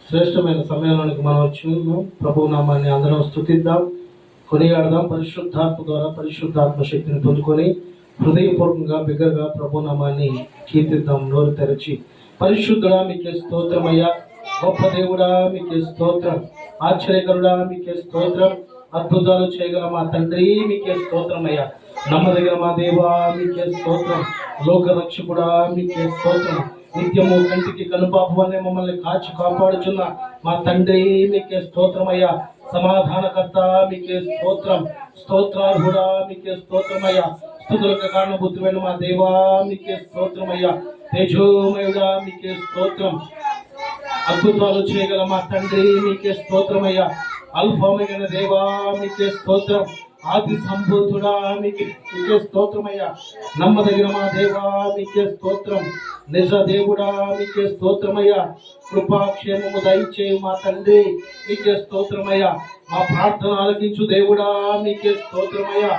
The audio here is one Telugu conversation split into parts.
శ్రేష్టమైన సమయంలోనికి మనం వచ్చి ప్రభు నామాన్ని అందరం స్తుతిద్దాం, కొనియాడదాం. పరిశుద్ధాత్మ ద్వారా పరిశుద్ధాత్మ శక్తిని పొందుకొని హృదయపూర్వకంగా బిగ్గరగా ప్రభు నామాన్ని కీర్తిద్దాం. నోరు తెరచి, పరిశుద్ధుడా మీకే స్తోత్రమయ్యా, గొప్ప దేవుడా మీకే స్తోత్రం, ఆశ్చర్యకరుడా మీకే స్తోత్రం, అద్భుతాలు చేయగల మా తండ్రి మీకే స్తోత్రమయ్యా, నమ్మదగిన మా దేవా మీకే స్తోత్రం, లోక రక్షకుడా మీకే స్తోత్రం, నిత్యము కంటికి కనుపాపవనే మమ్మల్ని కాచి కాపాడుచున్న మా తండ్రి మీకే స్తోత్రమయ్యా, సమాధానకర్త మీకే స్తోత్రం, స్తోత్రార్హుడా మీకే స్తోత్రమయ్యా, స్తుతులకు కారణభూతుడైన మా దేవా మీకే స్తోత్రమయ్యా, తేజోమయుడా మీకే స్తోత్రం, అద్భుతాలు చేయగల మా తండ్రి మీకే స్తోత్రమయ్యా, అల్ఫామైన దేవా మీకే స్తోత్రం, ఆది సంభూతుడా మీకే స్తోత్రమయ్యా, నమ్మదగిన మా దేవా మీకే స్తోత్రం, నిజ దేవుడా మీకే స్తోత్రమయ్యా, కృపాక్షేమము దయచేయు మా తండ్రి మీకే స్తోత్రమయ్యా, మా ప్రార్థన ఆలకించు దేవుడా మీకే స్తోత్రమయ్యా,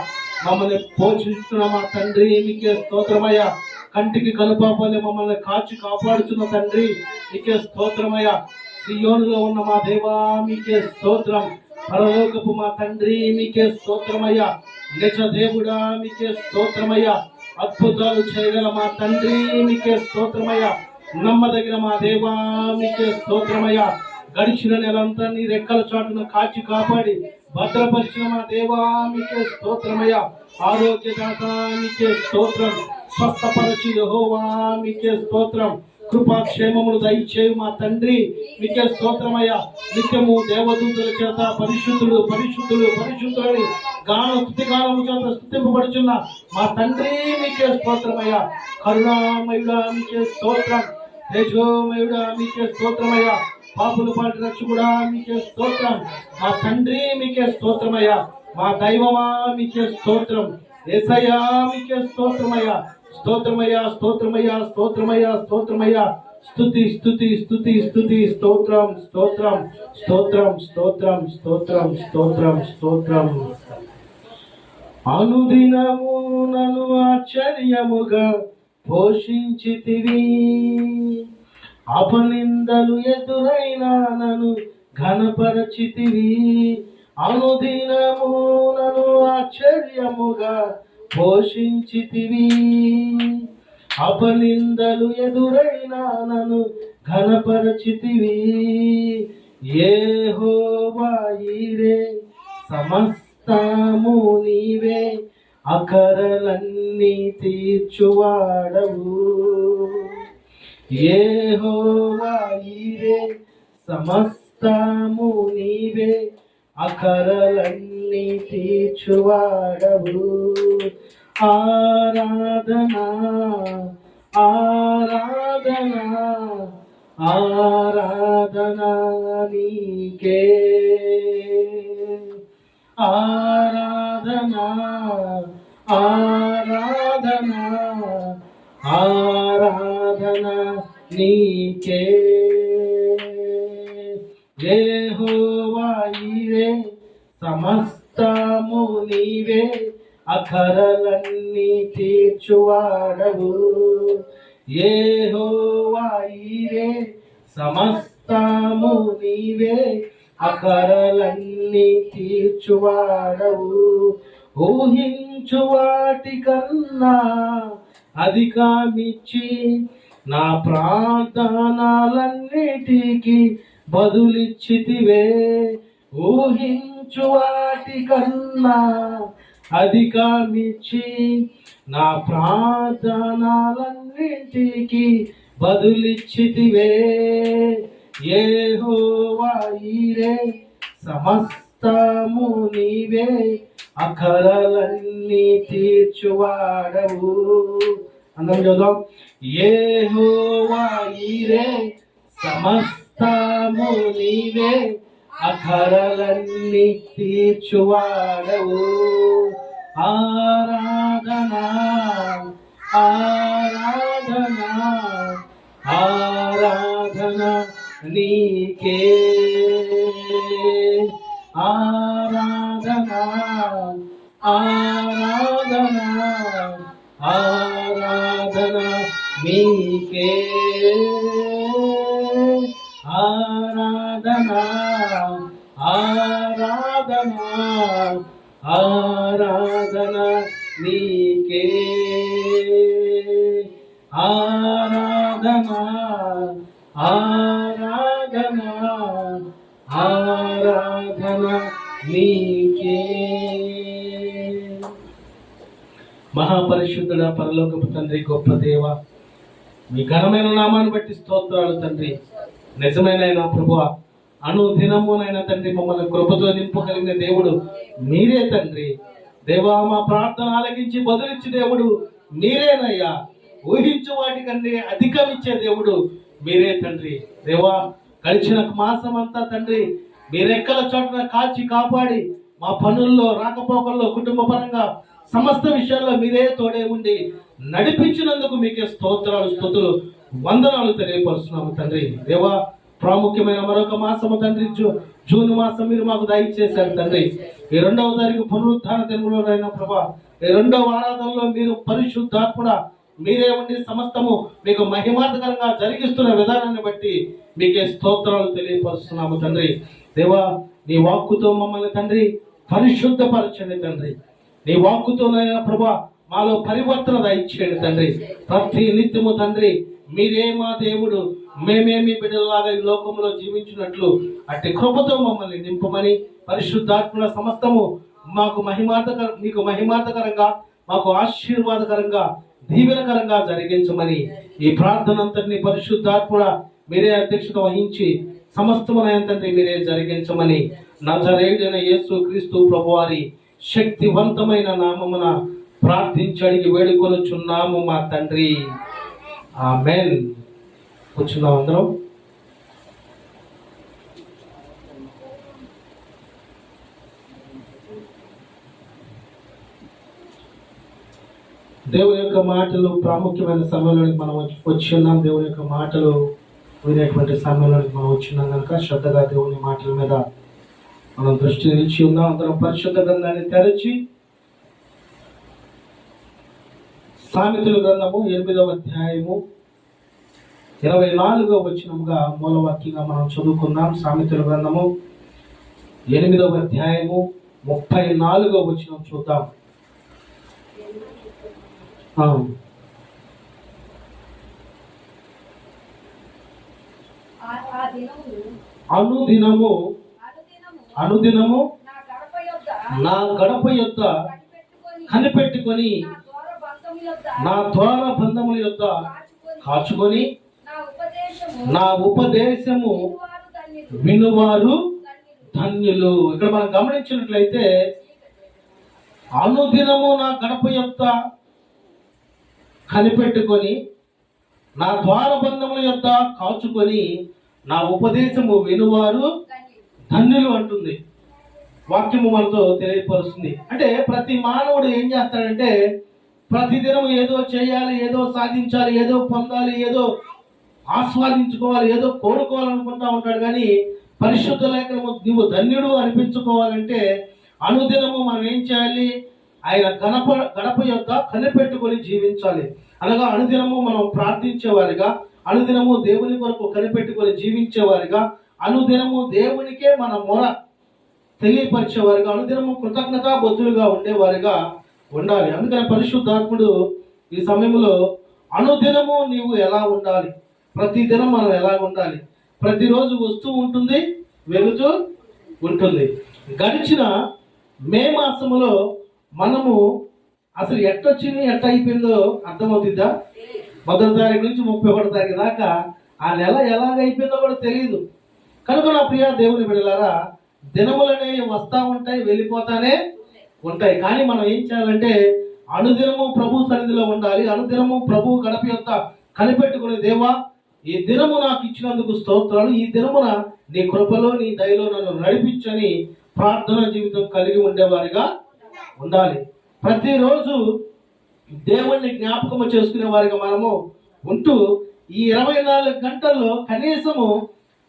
మమ్మల్ని పోషిస్తున్న మా తండ్రి మీకే స్తోత్రమయ్యా, కంటికి కనుపాపని మమ్మల్ని కాచి కాపాడుతున్న తండ్రి మీకే స్తోత్రమయ్యా, సియోనులో ఉన్న మా దేవా మీకే స్తోత్రం, పరలోకపు మా తండ్రి మీకే స్తోత్రమయ్యా, నిజ దేవుడా మీకే స్తోత్రమయ్యా, అద్భుతాలు చేయగల మా తండ్రి మీకే స్తోత్రమయ్యా, నమ్మదగిన మా దేవా మీకే స్తోత్రమయ్యా, గడిచిన నెలంతా నీ రెక్కల చాటును కాచి కాపాడి భద్రపరిచిన మా దేవా మీకే స్తోత్రమయ్యా, ఆరోగ్యదాత మీకే స్తోత్రం, స్వస్థపరచి యెహోవా మీకే స్తోత్రం, కృపాక్షేమములు దయచేయు మా తండ్రి మీకే స్తోత్రమయ్యా, నిత్యము దేవదూతుల చేత పరిశుద్ధుడు పరిశుద్ధుడు పరిశుద్ధులని గాన స్తుతిగానము చేత స్తుతింపబడుచున్న మా తండ్రి మీకే స్తోత్రమయ్యా, కరుణామయుడా మీకే స్తోత్రం, తేజోమయుడా మీకే స్తోత్రమయ్యా, పాపుల పాటి రక్షకుడా మీకే స్తోత్రం, మా తండ్రి మీకే స్తోత్రమయ్యా, మా దైవమా మీకే స్తోత్రం, యేసయ్యా మీకే స్తోత్రమయ్యా, స్తోత్రమయ్యా స్తోత్రమయ్యా స్తోత్రమయ్యా స్తోత్రమయ్యా, స్తుతి స్తుతి స్తుతి స్తుతి, స్తోత్రం స్తోత్రం స్తోత్రం స్తోత్రం స్తోత్రం స్తోత్రం స్తోత్రం. అనుదినము నన్ను ఆశ్చర్యముగా పోషించితివి, అపనిందలు ఎదురైనా నన్ను ఘనపరచితివి, అనుదినము నన్ను ఆశ్చర్యముగా పోషించితివి, అపనిందలు ఎదురైనా నన్ను ఘనపరచితివి, యెహోవా యీరే సమస్తము నీవే, అకరలన్నీ తీర్చువాడవు, యెహోవా యీరే సమస్తము నీవే, అకరలన్నీ తీర్చువాడవు, ఆరాధనా ఆరాధనా ఆరాధనా నీకే, ఆరాధనా ఆరాధనా ఆరాధనా నీకే, యెహోవా యీరే సమస్తము నీవే, అకరలన్నీ తీర్చువాడవు, యెహోవా యీరే సమస్తము నీవే, అకరలన్నీ తీర్చువాడవు, ఊహించు వాటి కన్నా అధికమిచ్చి నా ప్రార్థనలన్నిటికీ బదులిచ్చితివే, ఊహించు వాటి కన్నా అధికమిచ్చి నా ప్రార్థనలన్నిటికీ బదులిచ్చితివే, యెహోవా యీరే సమస్తము నీవే, అకరలన్నీ తీర్చువాడవు. అందరం చదువుదాం, యెహోవా యీరే సమస్తము నీవే, అకరలన్నీ తీర్చువాడవు, ఆరాధనా ఆరాధనా ఆరాధనా నీకే, ఆరాధనా ఆరాధనా ఆరాధనా నీకే, ఆరాధనా ఆరాధన ఆరాధన నీకే ఆరాధన ఆరాధన ఆరాధన నీకే. మహాపరిశుద్ధుడ పరలోకపు తండ్రి, గొప్ప దేవ, మీ ఘనమైన నామాన్ని బట్టి స్తోత్రాలు తండ్రి. నిజమైన ప్రభువ, అనుదినమునైనా తండ్రి మమ్మల్ని కృపతో నింపగలిగిన దేవుడు మీరే తండ్రి. దేవా, మా ప్రార్థన ఆలకించి బదులిచ్చి దేవుడు మీరేనయ్యా. ఊహించు వాటికంటే అధికమిచ్చే దేవుడు మీరే తండ్రి. దేవా, గడిచిన మాసం అంతా తండ్రి మీరెక్కల చోటన కాచి కాపాడి మా పనుల్లో, రాకపోకల్లో, కుటుంబ పరంగా సమస్త విషయాల్లో మీరే తోడే ఉండి నడిపించినందుకు మీకే స్తోత్రాలు, స్తుతులు, వందనాలు తెలియపరుస్తున్నాము తండ్రి. దేవా, ప్రాముఖ్యమైన మరొక మాసము తండ్రి, జూన్ మాసం మీరు మాకు దయచేశారు తండ్రి. ఈ 2వ తారీఖు పునరుద్ధాన దినములోనైనా ప్రభా, ఈ 2వ ఆరాధనలో మీరు పరిశుద్ధాత్ముడ మీరే ఉండి సమస్తము మీకు మహిమార్థకరంగా జరిగిస్తున్న విధానాన్ని బట్టి మీకే స్తోత్రాలు తెలియపరుస్తున్నాము తండ్రి. దేవా, నీ వాక్కుతో మమ్మల్ని తండ్రి పరిశుద్ధపరచండి తండ్రి. నీ వాక్కుతోనైనా ప్రభా మాలో పరివర్తన దయచేయండి తండ్రి. ప్రతి నిత్యము తండ్రి మీరే మా దేవుడు, మేమే మీ బిడ్డలాగా ఈ లోకంలో జీవించినట్లు అట్టి కృపతో మమ్మల్ని నింపమని, పరిశుద్ధాత్మల సమస్తము మాకు మీకు మహిమార్థకరంగా, మాకు ఆశీర్వాదకరంగా, దీవెనకరంగా జరిగించమని ఈ ప్రార్థన అంతటిని పరిశుద్ధాత్ముడ మీరే అధ్యక్షత వహించి సమస్తమైన తండ్రి మీరే జరిగించమని నజరేయుడైన యేసు క్రీస్తు ప్రభువారి శక్తివంతమైన నామమున ప్రార్థించి అడిగి వేడుకొనుచున్నాము మా తండ్రి. ఆమేన్. కూర్చున్నాం అందరం. దేవుని యొక్క మాటలు ప్రాముఖ్యమైన సమయంలోనికి మనం వచ్చి ఉన్నాం. దేవుని యొక్క మాటలు వినేటువంటి సమయంలోనికి మనం వచ్చిన్నాం కనుక శ్రద్ధగా దేవుని మాటల మీద మనం దృష్టి నిలిచి ఉన్నాం. అందరం పరిశుద్ధ గ్రంథాన్ని తెరచి సామెతల గ్రంథము 8వ అధ్యాయము 24వ వచనముగా మూలవాక్యంగా మనం చదువుకున్నాం. సామెతల గ్రంథము 8వ అధ్యాయము 34వ వచనం చూద్దాం. అనుదినము అనుదినము నా గడప యొద్ద కనిపెట్టుకొని నా ద్వార బంధముల యొద్ద కాచుకొని నా ఉపదేశము వినువారు ధన్యులు. ఇక్కడ మనం గమనించినట్లయితే అనుదినము నా గడప యొద్ద కనిపెట్టుకొని నా ద్వారబంధముల యొద్ద కాచుకొని నా ఉపదేశము వినువారు ధన్యులు అంటుంది. వాక్యము మనతో తెలియపరుస్తుంది. అంటే ప్రతి మానవుడు ఏం చేస్తాడంటే ప్రతిదినం ఏదో చేయాలి, ఏదో సాధించాలి, ఏదో పొందాలి, ఏదో ఆస్వాదించుకోవాలి, ఏదో కోరుకోవాలనుకుంటా ఉంటాడు. కానీ పరిశుద్ధ లేఖనము నువ్వు ధన్యుడు అనిపించుకోవాలంటే అనుదినము మనం ఏం చేయాలి? ఆయన గడప యొక్క కనిపెట్టుకొని జీవించాలి. అనగా అనుదినము మనం ప్రార్థించేవారిగా, అనుదినము దేవుని కొరకు కనిపెట్టుకొని జీవించేవారిగా, అనుదినము దేవునికే మన మొర తెలియపరిచేవారిగా, అనుదినము కృతజ్ఞతా బొద్దులుగా ఉండేవారిగా ఉండాలి. అందుకని పరిశుద్ధాత్ముడు ఈ సమయంలో అనుదినము నీవు ఎలా ఉండాలి, ప్రతిదినం మనం ఎలా ఉండాలి, ప్రతిరోజు వస్తూ ఉంటుంది, వెళుతూ ఉంటుంది. గడిచిన మే మాసములో మనము అసలు ఎట్టొచ్చింది ఎట్ట అయిపోయిందో అర్థమవుతుందా? 1వ తారీఖు నుంచి 31వ తారీఖు దాకా ఆ నెల ఎలాగైపోయిందో కూడా తెలియదు. కనుక నా ప్రియ దేవుని బిడ్డలారా, దినములనే వస్తూ ఉంటాయి, వెళ్ళిపోతానే ఉంటాయి. కానీ మనం ఏం చేయాలంటే అనుదినము ప్రభు సన్నిధిలో ఉండాలి. అనుదినము ప్రభు గడప యొక్క కనిపెట్టుకునే దేవా, ఈ దినము నాకు ఇచ్చినందుకు స్తోత్రాలు, ఈ దినమున నీ కృపలో నీ దయలో నన్ను నడిపించని ప్రార్థన జీవితం కలిగి ఉండేవారిగా ఉండాలి. ప్రతిరోజు దేవుణ్ణి జ్ఞాపకము చేసుకునే వారిగా మనము ఉంటూ ఈ 24 గంటల్లో కనీసము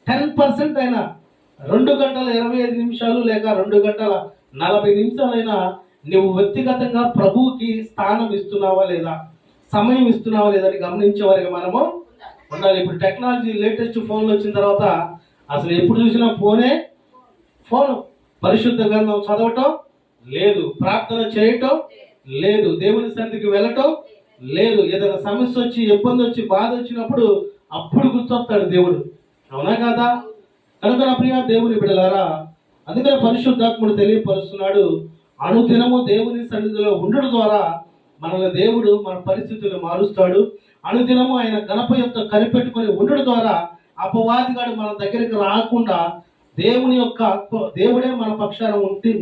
10% అయినా 2 గంటల 25 నిమిషాలు లేక 2 గంటల 40 నిమిషాలైనా నువ్వు వ్యక్తిగతంగా ప్రభువుకి స్థానం ఇస్తున్నావా లేదా, సమయం ఇస్తున్నావా లేదని గమనించే వారిగా మనము ఉండాలి. ఇప్పుడు టెక్నాలజీ లేటెస్ట్ ఫోన్లు వచ్చిన తర్వాత అసలు ఎప్పుడు చూసినా ఫోను. పరిశుద్ధ గ్రంథం చదవటం లేదు, ప్రార్థన చేయటం లేదు, దేవుని సన్నిధికి వెళ్ళటం లేదు. ఏదైనా సమస్య వచ్చి, ఇబ్బంది వచ్చి, బాధ వచ్చినప్పుడు అప్పుడు గుర్తొస్తాడు దేవుడు. అవునా కదా? కనుక నా ప్రియ దేవుని బిడ్డలారా, అందుకనే పరిశుద్ధాత్ముడు తెలియపరుస్తున్నాడు, అనుదినము దేవుని సన్నిధిలో ఉండడం ద్వారా మనల్ని దేవుడు మన పరిస్థితులను మారుస్తాడు. అనుదినము ఆయన గణప యొక్క కనిపెట్టుకొని ఉండడం ద్వారా అపవాదిగాడు మన దగ్గరికి రాకుండా దేవుడే మన పక్షాన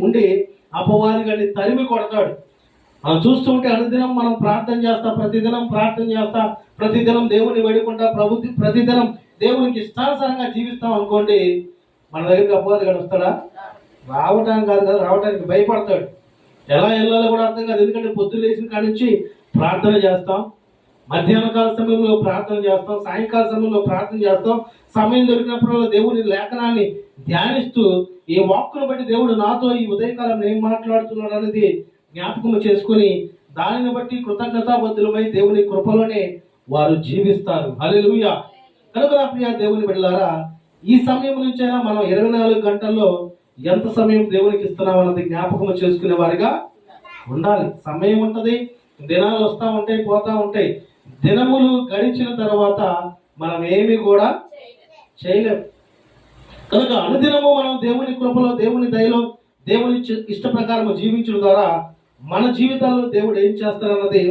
ఉండి అపవాదిగాడిని తరిమి కొడతాడు. మనం చూస్తుంటే అనుదినం మనం ప్రార్థన చేస్తా, ప్రతిదినం దేవుని వేడుకుంటా, ప్రతిదినం దేవునికి ఇష్టానుసారంగా జీవిస్తాం అనుకోండి, మన దగ్గరికి అపవాదిగాడు వస్తాడా? రావడానికి కాదు కదా, రావడానికి భయపడతాడు. ఎలా వెళ్ళాలో కూడా అర్థం కాదు. ఎందుకంటే పొద్దున్న లేచిన కాడి నుంచి ప్రార్థన చేస్తాం, మధ్యాహ్న కాల సమయంలో ప్రార్థన చేస్తాం, సాయంకాల సమయంలో ప్రార్థన చేస్తాం, సమయం దొరికినప్పుడు దేవుని లేఖనాన్ని ధ్యానిస్తూ ఈ వాక్కును బట్టి దేవుడు నాతో ఈ ఉదయకాలం ఏం మాట్లాడుతున్నాడు అనేది జ్ఞాపకం చేసుకుని దానిని బట్టి కృతజ్ఞతాబద్ధులమై దేవుని కృపలోనే వారు జీవిస్తారు. హల్లెలూయా. కనుక నా ప్రియ దేవుని బిడ్డలారా, ఈ సమయం నుంచైనా మనం 24 గంటల్లో ఎంత సమయం దేవునికి ఇస్తున్నాం అన్నది జ్ఞాపకం చేసుకునే వారిగా ఉండాలి. సమయం ఉంటది, దినాలు వస్తూ ఉంటాయి, పోతా ఉంటాయి. దినములు గడిచిన తర్వాత మనం ఏమి కూడా చేయలేము. కనుక అనుదినము మనం దేవుని కృపలో, దేవుని దయలో, దేవుని ఇష్ట ప్రకారం జీవించడం ద్వారా మన జీవితాల్లో దేవుడు ఏం చేస్తారన్నది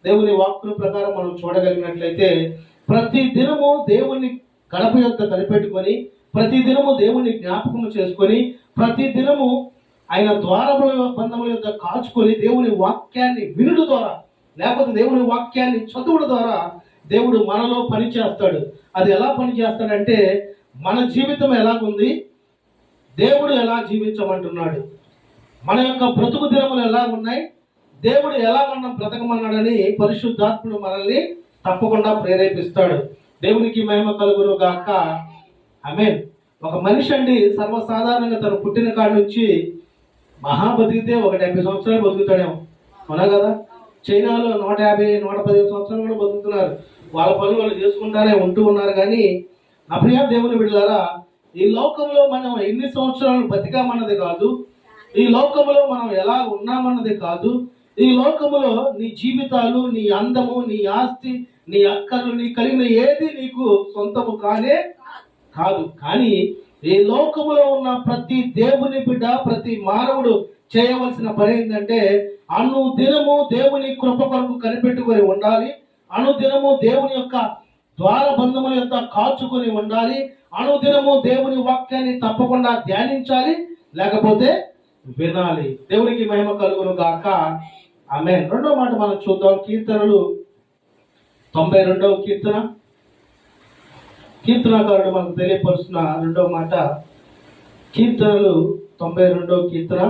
దేవుని వాక్కుల ప్రకారం మనం చూడగలిగినట్లయితే, ప్రతి దినము దేవుని గడప యొక్క కనిపెట్టుకొని, ప్రతి దినము దేవుని జ్ఞాపకం చేసుకొని, ప్రతి దినము ఆయన ద్వారముల బంధముల యొక్క కాచుకొని దేవుని వాక్యాన్ని వినుడు ద్వారా, లేకపోతే దేవుని వాక్యాన్ని చదువుడు ద్వారా దేవుడు మనలో పని చేస్తాడు. అది ఎలా పని చేస్తాడంటే, మన జీవితం ఎలాగుంది, దేవుడు ఎలా జీవించమంటున్నాడు, మన యొక్క బ్రతుకు దినములు ఎలా ఉన్నాయి, దేవుడు ఎలా మనం బ్రతకమన్నాడని పరిశుద్ధాత్ముడు మనల్ని తప్పకుండా ప్రేరేపిస్తాడు. దేవునికి మహిమ కలుగును గాక. ఆమేన్. ఒక మనిషి అండి సర్వసాధారణంగా తను పుట్టిన కాడి నుంచి మహా బతికితే 70 సంవత్సరాలు బతుకుతాడేమో. అవునా కదా? చైనాలో 150, 115 సంవత్సరాలు కూడా బతుకుతున్నారు. వాళ్ళ పనులు వాళ్ళు చేసుకుంటానే ఉంటూ ఉన్నారు. కానీ నా ప్రియ దేవుని బిడ్డలారా, ఈ లోకంలో మనం ఎన్ని సంవత్సరాలు బతికామన్నది కాదు, ఈ లోకంలో మనం ఎలా ఉన్నామన్నది కాదు, ఈ లోకములో నీ జీవితాలు, నీ అందము, నీ ఆస్తి, నీ అక్కలు, నీ కలిగిన ఏది నీకు సొంతము కానే కాదు. కానీ ఈ లోకములో ఉన్న ప్రతి దేవుని బిడ్డ, ప్రతి మానవుడు చేయవలసిన పని ఏంటంటే, అనుదినము దేవుని కృప కొరకు కనిపెట్టుకొని ఉండాలి, అనుదినము దేవుని యొక్క ద్వారబంధముల యొక్క కాచుకొని ఉండాలి, అనుదినము దేవుని వాక్యాన్ని తప్పకుండా ధ్యానించాలి, లేకపోతే వినాలి. దేవునికి మహిమ కలుగును గాక. ఆమేన్. రెండో మాట మనం చూద్దాం. కీర్తనలు 92వ కీర్తన. కీర్తనకారుడు మనకు తెలియపరుస్తున్న రెండవ మాట, కీర్తనలు 92వ కీర్తన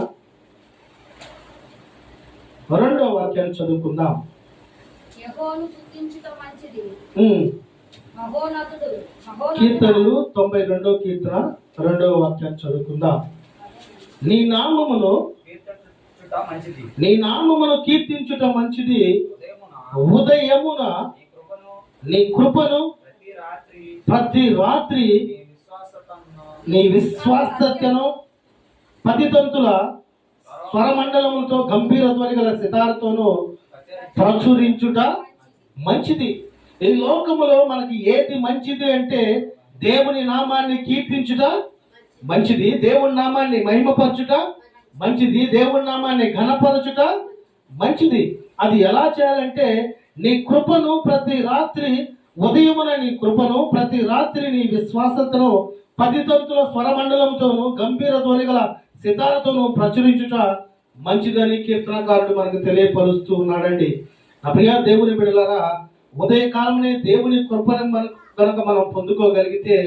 2వ వాక్యాన్ని చదువుకుందాం. కీర్తనలు 92వ కీర్తన 2వ వాక్యాన్ని చదువుకుందాం. నీ నామమును కీర్తించుట మంచిది, ఉదయమున నీ కృపను, ప్రతి రాత్రి నీ విశ్వాసతను, పతితంతుల స్వరమండలములతో గంభీర ధ్వని గల సితారతోనూ ప్రచురించుట మంచిది. ఈ లోకములో మనకి ఏది మంచిది అంటే, దేవుని నామాన్ని కీర్తించుట మంచిది, దేవుని నామాన్ని మహిమపరచుట మంచిది, దేవుని నామాన్ని ఘనపరచుట మంచిది. అది ఎలా చేయాలంటే, నీ కృపను ప్రతి రాత్రి, ఉదయమున నీ కృపను, ప్రతి రాత్రి నీ విశ్వాసతను, పదితంతుల స్వరమండలంతోనూ గంభీర ధ్వని గల సితారతోనూ ప్రచురించుట మంచిదని కీర్తనకారుడు మనకు తెలియపరుస్తూ ఉన్నాడండి. నా ప్రియ దేవుని బిడ్డలారా, ఉదయకాలమే దేవుని కృపను కనుక మనం పొందుకోగలిగితే,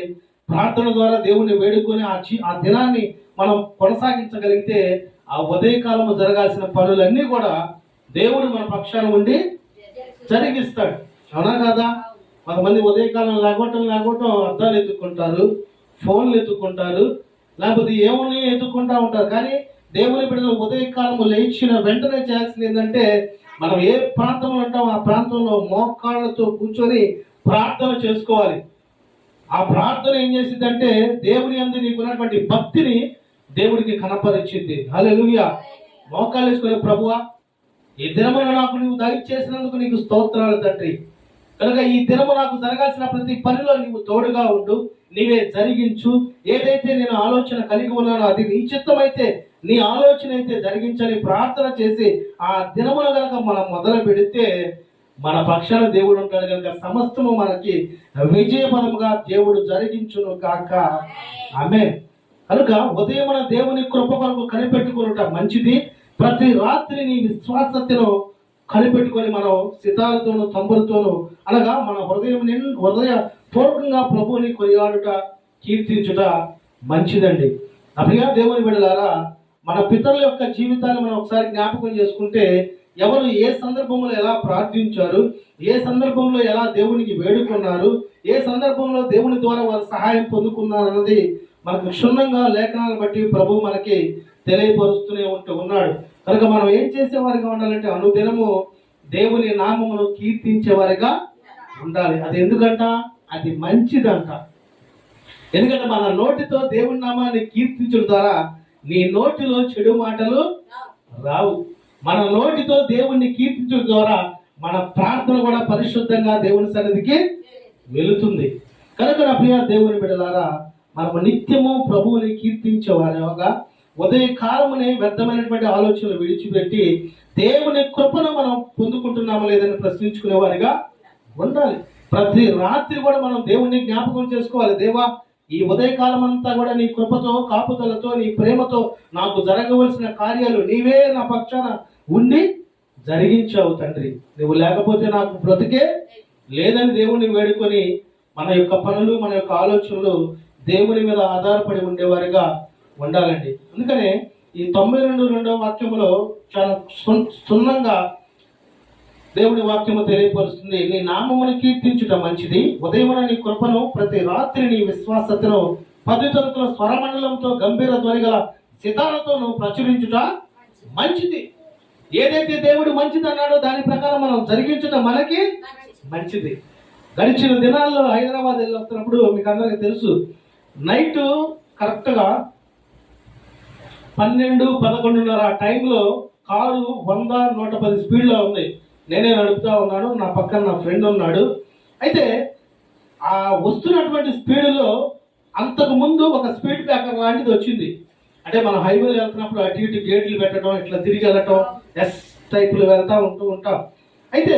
ప్రార్థన ద్వారా దేవుని వేడుకొని ఆ దినాన్ని మనం కొనసాగించగలిగితే, ఆ ఉదయకాలము జరగాల్సిన పనులన్నీ కూడా దేవుడు మన పక్షాన ఉండి జరిగిస్తాడు. అవునా కదా? కొంతమంది ఉదయకాలం లేకపోవటం అద్దాలు ఎత్తుకుంటారు, ఫోన్లు ఎత్తుకుంటారు, లేకపోతే ఏమని ఎత్తుకుంటా ఉంటారు. కానీ దేవుని బిడ్డలు ఉదయకాలము లేచిన వెంటనే చేయాల్సింది ఏంటంటే, మనం ఏ ప్రాంతంలో ఉంటామో ఆ ప్రాంతంలో మోకాళ్ళతో కూర్చొని ప్రార్థన చేసుకోవాలి. ఆ ప్రార్థన ఏం చేసిందంటే దేవుని యందు నీకున్నటువంటి భక్తిని దేవుడికి కనపరిచింది. హల్లెలూయా. మోకాలు వేసుకునే, ప్రభువా ఈ దినమున నాకు నీవు దయచేసినందుకు నీకు స్తోత్రాలు తండ్రి. కనుక ఈ దినము నాకు జరగాల్సిన ప్రతి పనిలో నీవు తోడుగా ఉండు, నీవే జరిగించు. ఏదైతే నేను ఆలోచన కలిగి ఉన్నానో అది నీ చిత్తమైతే, నీ ఆలోచన అయితే జరిగించని ప్రార్థన చేసి ఆ దినమున కనుక మనం మొదలు పెడితే మన పక్షాన దేవుడు ఉంటాడు కనుక సమస్తము మనకి విజయపదముగా దేవుడు జరిగించును కాక. ఆమేన్. కనుక ఉదయమున దేవుని కృప కొరకు కనిపెట్టుకునుట మంచిది. ప్రతి రాత్రి నీ విశ్వాసతను కనిపెట్టుకొని మనం సితాలతోనూ తంబులతోనూ అనగా మన హృదయపూర్వకంగా ప్రభువుని కొనియాడుట, కీర్తించుట మంచిదండి. ప్రియ దేవుని బిడ్డలారా, మన పితరుల యొక్క జీవితాన్ని మనం ఒకసారి జ్ఞాపకం చేసుకుంటే ఎవరు ఏ సందర్భంలో ఎలా ప్రార్థించారు, ఏ సందర్భంలో ఎలా దేవునికి వేడుకున్నారు, ఏ సందర్భంలో దేవుని ద్వారా వారు సహాయం పొందుకున్నారు అన్నది మనకు క్షుణ్ణంగా లేఖనాలను బట్టి ప్రభు మనకి తెలియపరుస్తూనే ఉన్నాడు. కనుక మనం ఏం చేసేవారిగా ఉండాలంటే అనుదినము దేవుని నామమును కీర్తించేవారిగా ఉండాలి. అది ఎందుకంట? అది మంచిదంట. ఎందుకంటే మన నోటితో దేవుని నామాన్ని కీర్తించడం ద్వారా నీ నోటిలో చెడు మాటలు రావు. మన నోటితో దేవుణ్ణి కీర్తించడం ద్వారా మన ప్రార్థన కూడా పరిశుద్ధంగా దేవుని సన్నిధికి వెళుతుంది. కనుక నా ప్రియ దేవుని బిడ్డలారా, మనము నిత్యము ప్రభువుని కీర్తించేవారుగా ఉదయకాలమునే వ్యర్థమైనటువంటి ఆలోచనలు విడిచిపెట్టి దేవుని కృపను మనం పొందుకుంటున్నామా లేదని ప్రశ్నించుకునే వారిగా ఉండాలి. ప్రతి రాత్రి కూడా మనం దేవుణ్ణి జ్ఞాపకం చేసుకోవాలి. దేవా, ఈ ఉదయకాలం అంతా కూడా నీ కృపతో, కాపుదలతో, నీ ప్రేమతో నాకు జరగవలసిన కార్యాలు నీవే నా పక్షాన ఉండి జరిగించావు తండ్రి. నువ్వు లేకపోతే నాకు బ్రతికే లేదని దేవుణ్ణి వేడుకొని మన యొక్క పనులు, మన యొక్క ఆలోచనలు దేవుని మీద ఆధారపడి ఉండేవారిగా ఉండాలండి. అందుకనే ఈ 92 వాక్యములో చాలా క్షుణ్ణంగా దేవుని వాక్యము తెలియపరుస్తుంది. నీ నామమును కీర్తించుట మంచిది. ఉదయమున నీ కృపను, ప్రతి రాత్రి నీ విశ్వాసతను 10 తలుపుల స్వరమండలంతో గంభీర ధ్వని గల సితారతో నువ్వు ప్రచురించుట మంచిది. ఏదైతే దేవుడు మంచిది అన్నాడో దాని ప్రకారం మనం జరిగించడం మనకి మంచిది. గడిచిన దినాల్లో హైదరాబాద్ వెళ్ళి వస్తున్నప్పుడు మీకు అందరికీ తెలుసు, నైట్ కరెక్ట్గా 12-11:30 ఆ టైంలో కారు 100-110 స్పీడ్లో ఉంది. నేనే నడుపుతా ఉన్నాను, నా పక్కన నా ఫ్రెండ్ ఉన్నాడు. అయితే ఆ వస్తున్నటువంటి స్పీడ్లో అంతకు ముందు ఒక స్పీడ్ బ్రేకర్ లాంటిది వచ్చింది. అంటే మనం హైవేలో వెళ్తున్నప్పుడు అటు ఇటు గేట్లు పెట్టడం, ఇట్లా తిరిగి వెళ్ళటం, ఎస్ టైపులు వెళ్తూ ఉంటాం. అయితే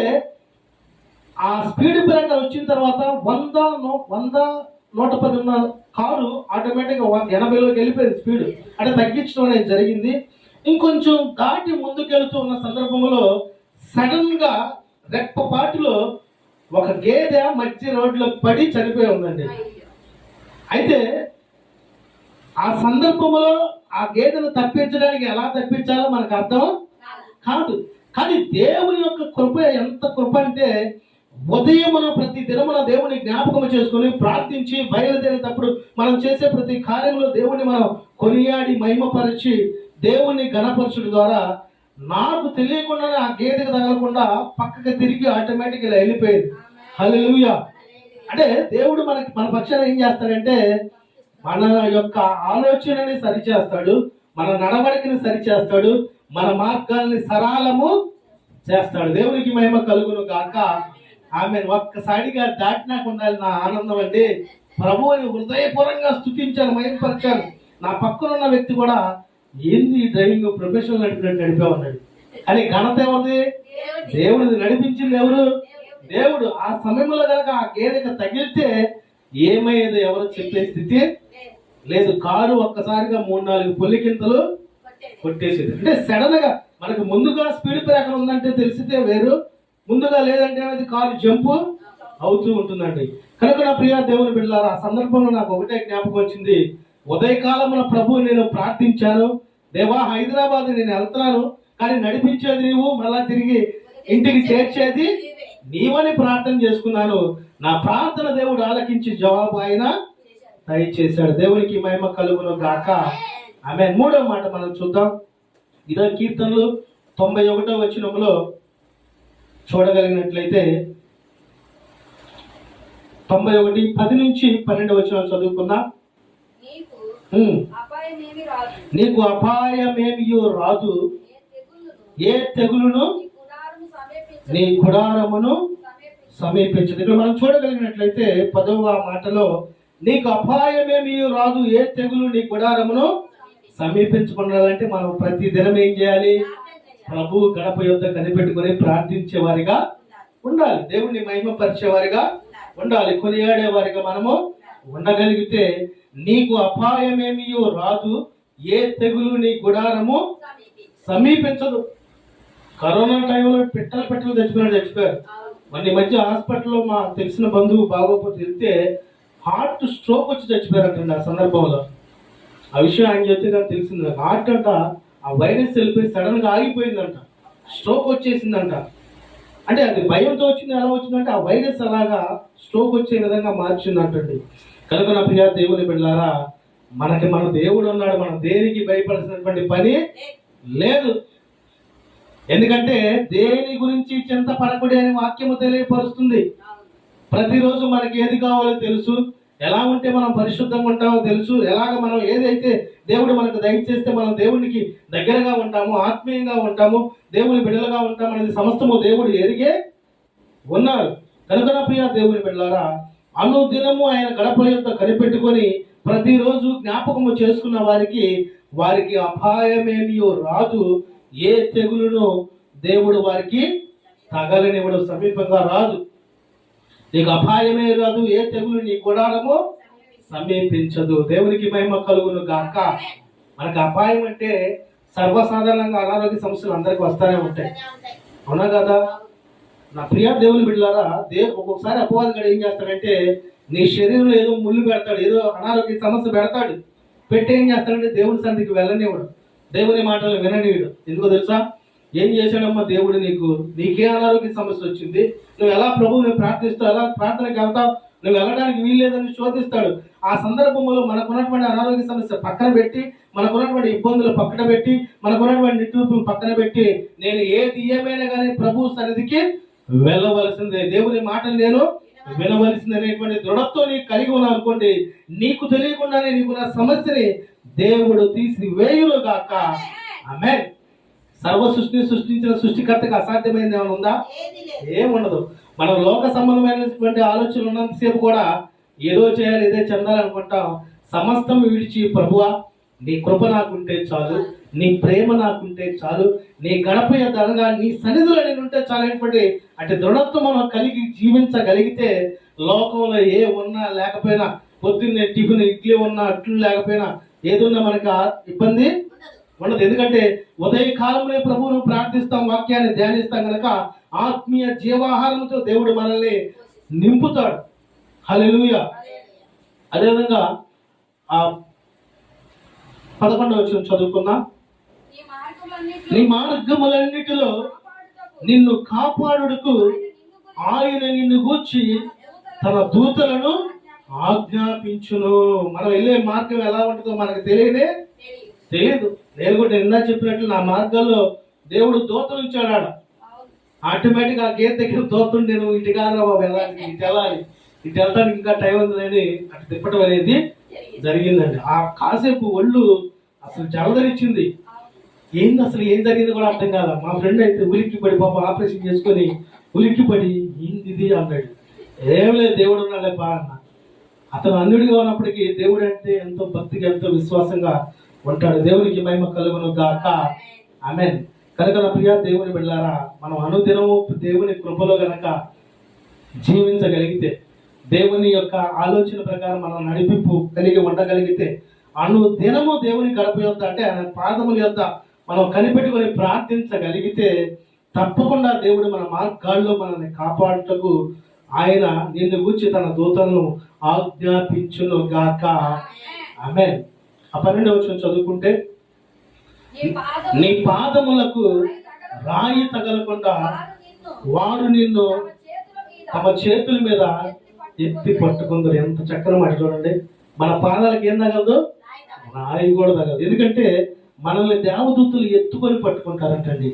ఆ స్పీడ్ బ్రేకర్ వచ్చిన తర్వాత 100-110 ఉన్న కారు ఆటోమేటిక్గా 80లోకి వెళ్ళిపోయింది స్పీడ్. అంటే తగ్గించడం అనేది జరిగింది. ఇంకొంచెం దాటి ముందుకెళ్తూ ఉన్న సందర్భంలో సడన్ గా రెప్పపాటులో ఒక గేదె మధ్య రోడ్లో పడి చనిపోయి ఉందండి. అయితే ఆ సందర్భంలో ఆ గేదెను తప్పించడానికి ఎలా తప్పించాలో మనకు అర్థం కాదు. కానీ దేవుని యొక్క కృప ఎంత కృప అంటే, ఉదయమున ప్రతి దినమున దేవుని జ్ఞాపకం చేసుకొని ప్రార్థించి బయలుదేరేటప్పుడు మనం చేసే ప్రతి కార్యంలో దేవుని మనం కొనియాడి మహిమపరిచి దేవుని గణపరచుడు ద్వారా నాకు తెలియకుండానే ఆ గేదెకి తగలకుండా పక్కకి తిరిగి ఆటోమేటిక్ ఇలా వెళ్ళిపోయింది. హల్లెలూయా. అంటే దేవుడు మన పక్షాన ఏం చేస్తాడంటే మన యొక్క ఆలోచనని సరిచేస్తాడు, మన నడవడికని సరిచేస్తాడు, మన మార్గాల్ని సరళము చేస్తాడు. దేవునికి మహిమ కలుగును గాక. ఆమె ఒక్కసారిగా దాటినాక ఉండాలి నా ఆనందం అండి. ప్రభువుని హృదయపూర్వకంగా స్తుతించాను, మహిమపరిచాను. నా పక్కన ఉన్న వ్యక్తి కూడా ఏంది డ్రైవింగ్ ప్రొఫెషనల్ నడిపే ఉన్నాడు. కానీ ఘనత ఎవరిది? దేవుడిది. నడిపించింది ఎవరు? దేవుడు. ఆ సమయంలో కనుక ఆ గేదెకి తగిలితే ఏమయ్యేది ఎవరు చెప్పే స్థితి లేదు. కారు ఒక్కసారిగా 3-4 పొల్లికింతలు కొట్టేసేది. అంటే సడన్ గా మనకు ముందుగా స్పీడ్ బ్రేకర్ ఉందంటే తెలిసితే వేరు, ముందుగా లేదంటే అది కారు జంపు అవుతూ ఉంటుందండి. కనుక నా ప్రియ దేవుని బిడ్డలారా, ఆ సందర్భంలో నాకు ఒకటే జ్ఞాపకం వచ్చింది. ఉదయకాలమున ప్రభువు నేను ప్రార్థించాను, దేవా హైదరాబాద్ నేను వెళ్తున్నాను, కానీ నడిపించేది నీవు, మళ్ళా తిరిగి ఇంటికి చేర్చేది నీవని ప్రార్థన చేసుకున్నాను. నా ప్రార్థన దేవుడు ఆలకించి జవాబు ఆయన దయచేశాడు. దేవునికి మహిమ కలుగును గాక. ఆమేన్. 3వ మాట మనం చూద్దాం. ఇదో కీర్తనలు 91వ వచనంలో చూడగలిగినట్లయితే 91:10 నుంచి 12 వచనాలు చదువుకుందాం. నీకు అపాయమేమియో రాదు, ఏ తెగులును నీ గుడారమును సమీపించదు. ఇక్కడ మనం చూడగలిగినట్లయితే 10వ మాటలో నీకు అపాయమేమి రాదు, ఏ తెగులు నీ గుడారమును సమీపించుకున్నాడంటే మనం ప్రతి దినం ఏం చేయాలి? ప్రభు గడప యొద్ద కనిపెట్టుకుని ప్రార్థించే వారిగా ఉండాలి, దేవుణ్ణి మహిమపరిచేవారిగా ఉండాలి, కొనియాడేవారిగా మనము ఉండగలిగితే నీకు అపాయమేమి రాదు, ఏ తెగులు నీ గుడారము సమీపించదు. కరోనా టైంలో పెట్టలు చచ్చిపోయారు. మన ఈ మధ్య హాస్పిటల్లో మా తెలిసిన బంధువు బాగోపోతే వెళ్తే హార్ట్ స్ట్రోక్ వచ్చి చచ్చిపోయారంటండి. ఆ సందర్భంలో ఆ విషయం ఆయన చెప్తే నాకు తెలిసింది. హార్ట్ అంట ఆ వైరస్ వెళ్ళిపోయి సడన్ గా ఆగిపోయిందంట, స్ట్రోక్ వచ్చేసిందంట. అంటే అది భయంతో వచ్చింది, ఎలా వచ్చిందంటే ఆ వైరస్ అలాగా స్ట్రోక్ వచ్చే విధంగా మార్చిందంటండి. కనుక నా ప్రియ దేవుని బిడ్డలారా, మనకి మన దేవుడు ఉన్నాడు, మనం దేనికి భయపడాల్సినటువంటి పని లేదు. ఎందుకంటే దేని గురించి చింత పడకూడదు అని వాక్యము తెలియపరుస్తుంది. ప్రతిరోజు మనకి ఏది కావాలో తెలుసు, ఎలా ఉంటే మనం పరిశుద్ధంగా ఉంటామో తెలుసు, ఎలాగ మనం ఏదైతే దేవుడు మనకు దయచేస్తే మనం దేవునికి దగ్గరగా ఉంటాము, ఆత్మీయంగా ఉంటాము, దేవుని బిడ్డలుగా ఉంటాము అనేది సమస్తము దేవుడు ఎరిగే ఉన్నారు. కనుక ప్రియ దేవుని బిడ్డలారా, అనుదినము ఆయన గడప యొక్క కనిపెట్టుకొని ప్రతిరోజు జ్ఞాపకము చేసుకున్న వారికి అపాయమేమియో రాదు, ఏ తెగులును దేవుడు వారికి తగలనివ్వడు, సమీపంగా రాదు. నీకు అపాయమే రాదు, ఏ తెగులు నీ గుడారము సమీపించదు. దేవునికి మహిమ కలుగును గాక. మనకు అపాయం అంటే సర్వసాధారణంగా అనారోగ్య సమస్యలు అందరికి వస్తానే ఉంటాయి, అవునా కదా? నా ప్రియ దేవుని బిడ్డలారా, ఒక్కొక్కసారి అపవాదిగాడు ఏం చేస్తాడంటే నీ శరీరంలో ఏదో ముళ్ళు పెడతాడు, ఏదో అనారోగ్య సమస్య పెడతాడు. పెట్టి ఏం చేస్తాడంటే దేవుని సన్నిధికి వెళ్ళనివ్వడు, దేవుని మాటలు విననీయుడు. ఎందుకో తెలుసా? ఏం చేశాడమ్మా దేవుడు? నీకే అనారోగ్య సమస్య వచ్చింది, నువ్వు ఎలా ప్రభువుని ప్రార్థిస్తావు, ఎలా ప్రార్థనకి వెళ్తావు, నువ్వు వెళ్ళడానికి వీల్లేదని శోధిస్తాడు. ఆ సందర్భంలో మనకున్నటువంటి అనారోగ్య సమస్య పక్కన పెట్టి, మనకున్నటువంటి ఇబ్బందులు పక్కన పెట్టి, మనకున్నటువంటి నిట్టూర్పులు పక్కన పెట్టి, నేను ఏది ఏమైనా కానీ ప్రభు సన్నిధికి వెళ్ళవలసిందే, దేవుని మాటలు నేను వినవలసింది అనేటువంటి దృఢత్వం నీకు కలిగి ఉన్నావు అనుకోండి, నీకు తెలియకుండానే నీకున్న సమస్యని దేవుడు తీసి వేయును గాక. ఆమేన్. సర్వ సృష్టిని సృష్టించిన సృష్టికర్తకు అసాధ్యమైనది ఏమైనా ఉందా? ఏముండదు. మనం లోక సంబంధమైనటువంటి ఆలోచనలు ఉన్నంతసేపు కూడా ఏదో చేయాలి, ఏదో చెందాలనుకుంటాం. సమస్తం విడిచి ప్రభువా నీ కృప నాకుంటే చాలు, నీ ప్రేమ నాకుంటే చాలు, నీ గడప అనగా నీ సన్నిధిలో నేను ఉంటే చాలు అనేటువంటి అటు దృఢత్వం మనం కలిగి జీవించగలిగితే లోకంలో ఏ ఉన్నా లేకపోయినా, పొద్దున్నే టిఫిన్ ఇడ్లీ ఉన్నా అట్లు లేకపోయినా ఏదున్నా మనకు ఇబ్బంది ఉండదు. ఎందుకంటే ఉదయకాలంలో ప్రభువును ప్రార్థిస్తాం, వాక్యాన్ని ధ్యానిస్తాం కనుక ఆత్మీయ జీవాహారంతో దేవుడు మనల్ని నింపుతాడు. హల్లెలూయా. అదేవిధంగా ఆ 11వ వచనం చదువుకుందాం. నీ మార్గములన్నిటిలో నిన్ను కాపాడుటకు ఆయన నిన్ను గూర్చి తన దూతలను ఆజ్ఞాపించును. మనం వెళ్ళే మార్గం ఎలా ఉంటుందో మనకు తెలియదు. నేను కూడా నిన్న చెప్పినట్లు నా మార్గాల్లో దేవుడు దూతలు ఉంచాడు. ఆటోమేటిక్ ఆ గేట్ దగ్గర దూతుండే, నువ్వు ఇటు కాదు వెళ్ళాలి, ఇటు వెళ్ళడానికి ఇంకా టైం ఉందని అటు తిప్పటం అనేది జరిగిందండి. ఆ కాసేపు ఒళ్ళు అసలు జలదరిచ్చింది. ఏంది అసలు ఏం జరిగింది కూడా అర్థం కాదు. మా ఫ్రెండ్ అయితే ఉలిక్కిపడి పాప ఆపరేషన్ చేసుకొని ఉలిక్కిపడి ఏంది ఇది అన్నాడు. ఏం లేదు, దేవుడు ఉన్నాడే బా అన్న. అతను అన్యుడిగా ఉన్నప్పటికీ దేవుడు అంటే ఎంతో భక్తిగా ఎంతో విశ్వాసంగా ఉంటాడు. దేవునికి మహిమ కలుగును గాక. ఆమేన్. కనుక నా ప్రియ దేవుని బిడ్డలారా, మనం అనుదినము దేవుని కృపలో గనక జీవించగలిగితే, దేవుని యొక్క ఆలోచన ప్రకారం మనం నడిపింపు కలిగి ఉండగలిగితే, అనుదినము దేవుని గడప యొద్ద అంటే ఆయన పాదముల యొద్ద మనం కనిపెట్టుకొని ప్రార్థించగలిగితే తప్పకుండా దేవుడు మన మార్గాల్లో మనల్ని కాపాడుటకు ఆయన నిన్ను గూర్చి తన దూతలను ఆజ్ఞాపించును గాక. ఆమేన్. ఆ 12వ వచనం చదువుకుంటే, నీ పాదములకు రాయి తగలకుండా వారు నిన్ను తమ చేతుల మీద ఎత్తి పట్టుకుందరు. ఎంత చక్కని మాట చూడండి. మన పాదాలకు ఏం తగలదు? రాయి కూడా తగలదు. ఎందుకంటే మనల్ని దేవదూతలు ఎత్తుకొని పట్టుకుంటారంటండి.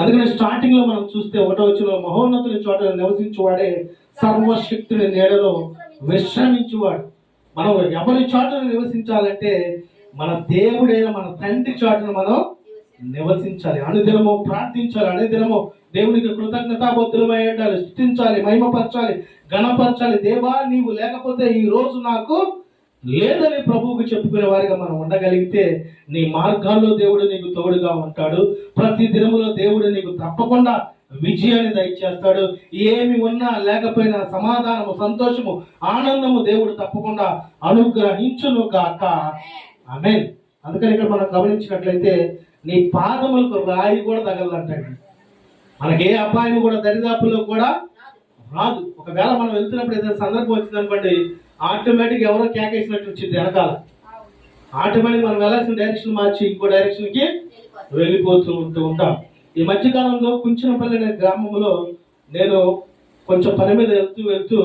అందుకని స్టార్టింగ్ లో మనం చూస్తే 1వ వచనంలో మహోన్నతుని చోట నివసించువాడే సర్వశక్తుని నీడలో విశ్రమించువాడు. మనం ఎవరి చాటును నివసించాలంటే మన దేవుడైన మన తండ్రి చాటును మనం నివసించాలి. అనుదినము ప్రార్థించాలి. అనుదినము దేవునికి కృతజ్ఞతాబద్ధులమై ఉండాలి. స్తుతించాలి, మహిమపరచాలి, ఘనపరచాలి. దేవా నీవు లేకపోతే ఈ రోజు నాకు లేదని ప్రభువుకు చెప్పుకునే వారిగా మనం ఉండగలిగితే నీ మార్గాల్లో దేవుడు నీకు తోడుగా ఉంటాడు. ప్రతి దినములో దేవుడు నీకు తప్పకుండా విజయాన్ని దయచేస్తాడు. ఏమి ఉన్నా లేకపోయినా సమాధానము, సంతోషము, ఆనందము దేవుడు తప్పకుండా అనుగ్రహించును గాక. ఆమేన్. అందుకని ఇక్కడ మనం గమనించినట్లయితే నీ పాదములకు రాయి కూడా తగలంటండి. మనకి ఏ అపాయం కూడా దరిదాపుల్లో కూడా రాదు. ఒకవేళ మనం వెళ్తున్నప్పుడు ఏదైనా సందర్భం వచ్చిందనుకోండి, ఆటోమేటిక్ ఎవరో కేకేసినట్టు వచ్చింది వెనకాల. ఆటోమేటిక్ మనం వెళ్ళాల్సిన డైరెక్షన్ మార్చి ఇంకో డైరెక్షన్కి వెళ్ళిపోతూ ఉంటాం. ఈ మధ్యకాలంలో కుంచినపల్లి అనే గ్రామంలో నేను కొంచెం పని మీద వెళ్తూ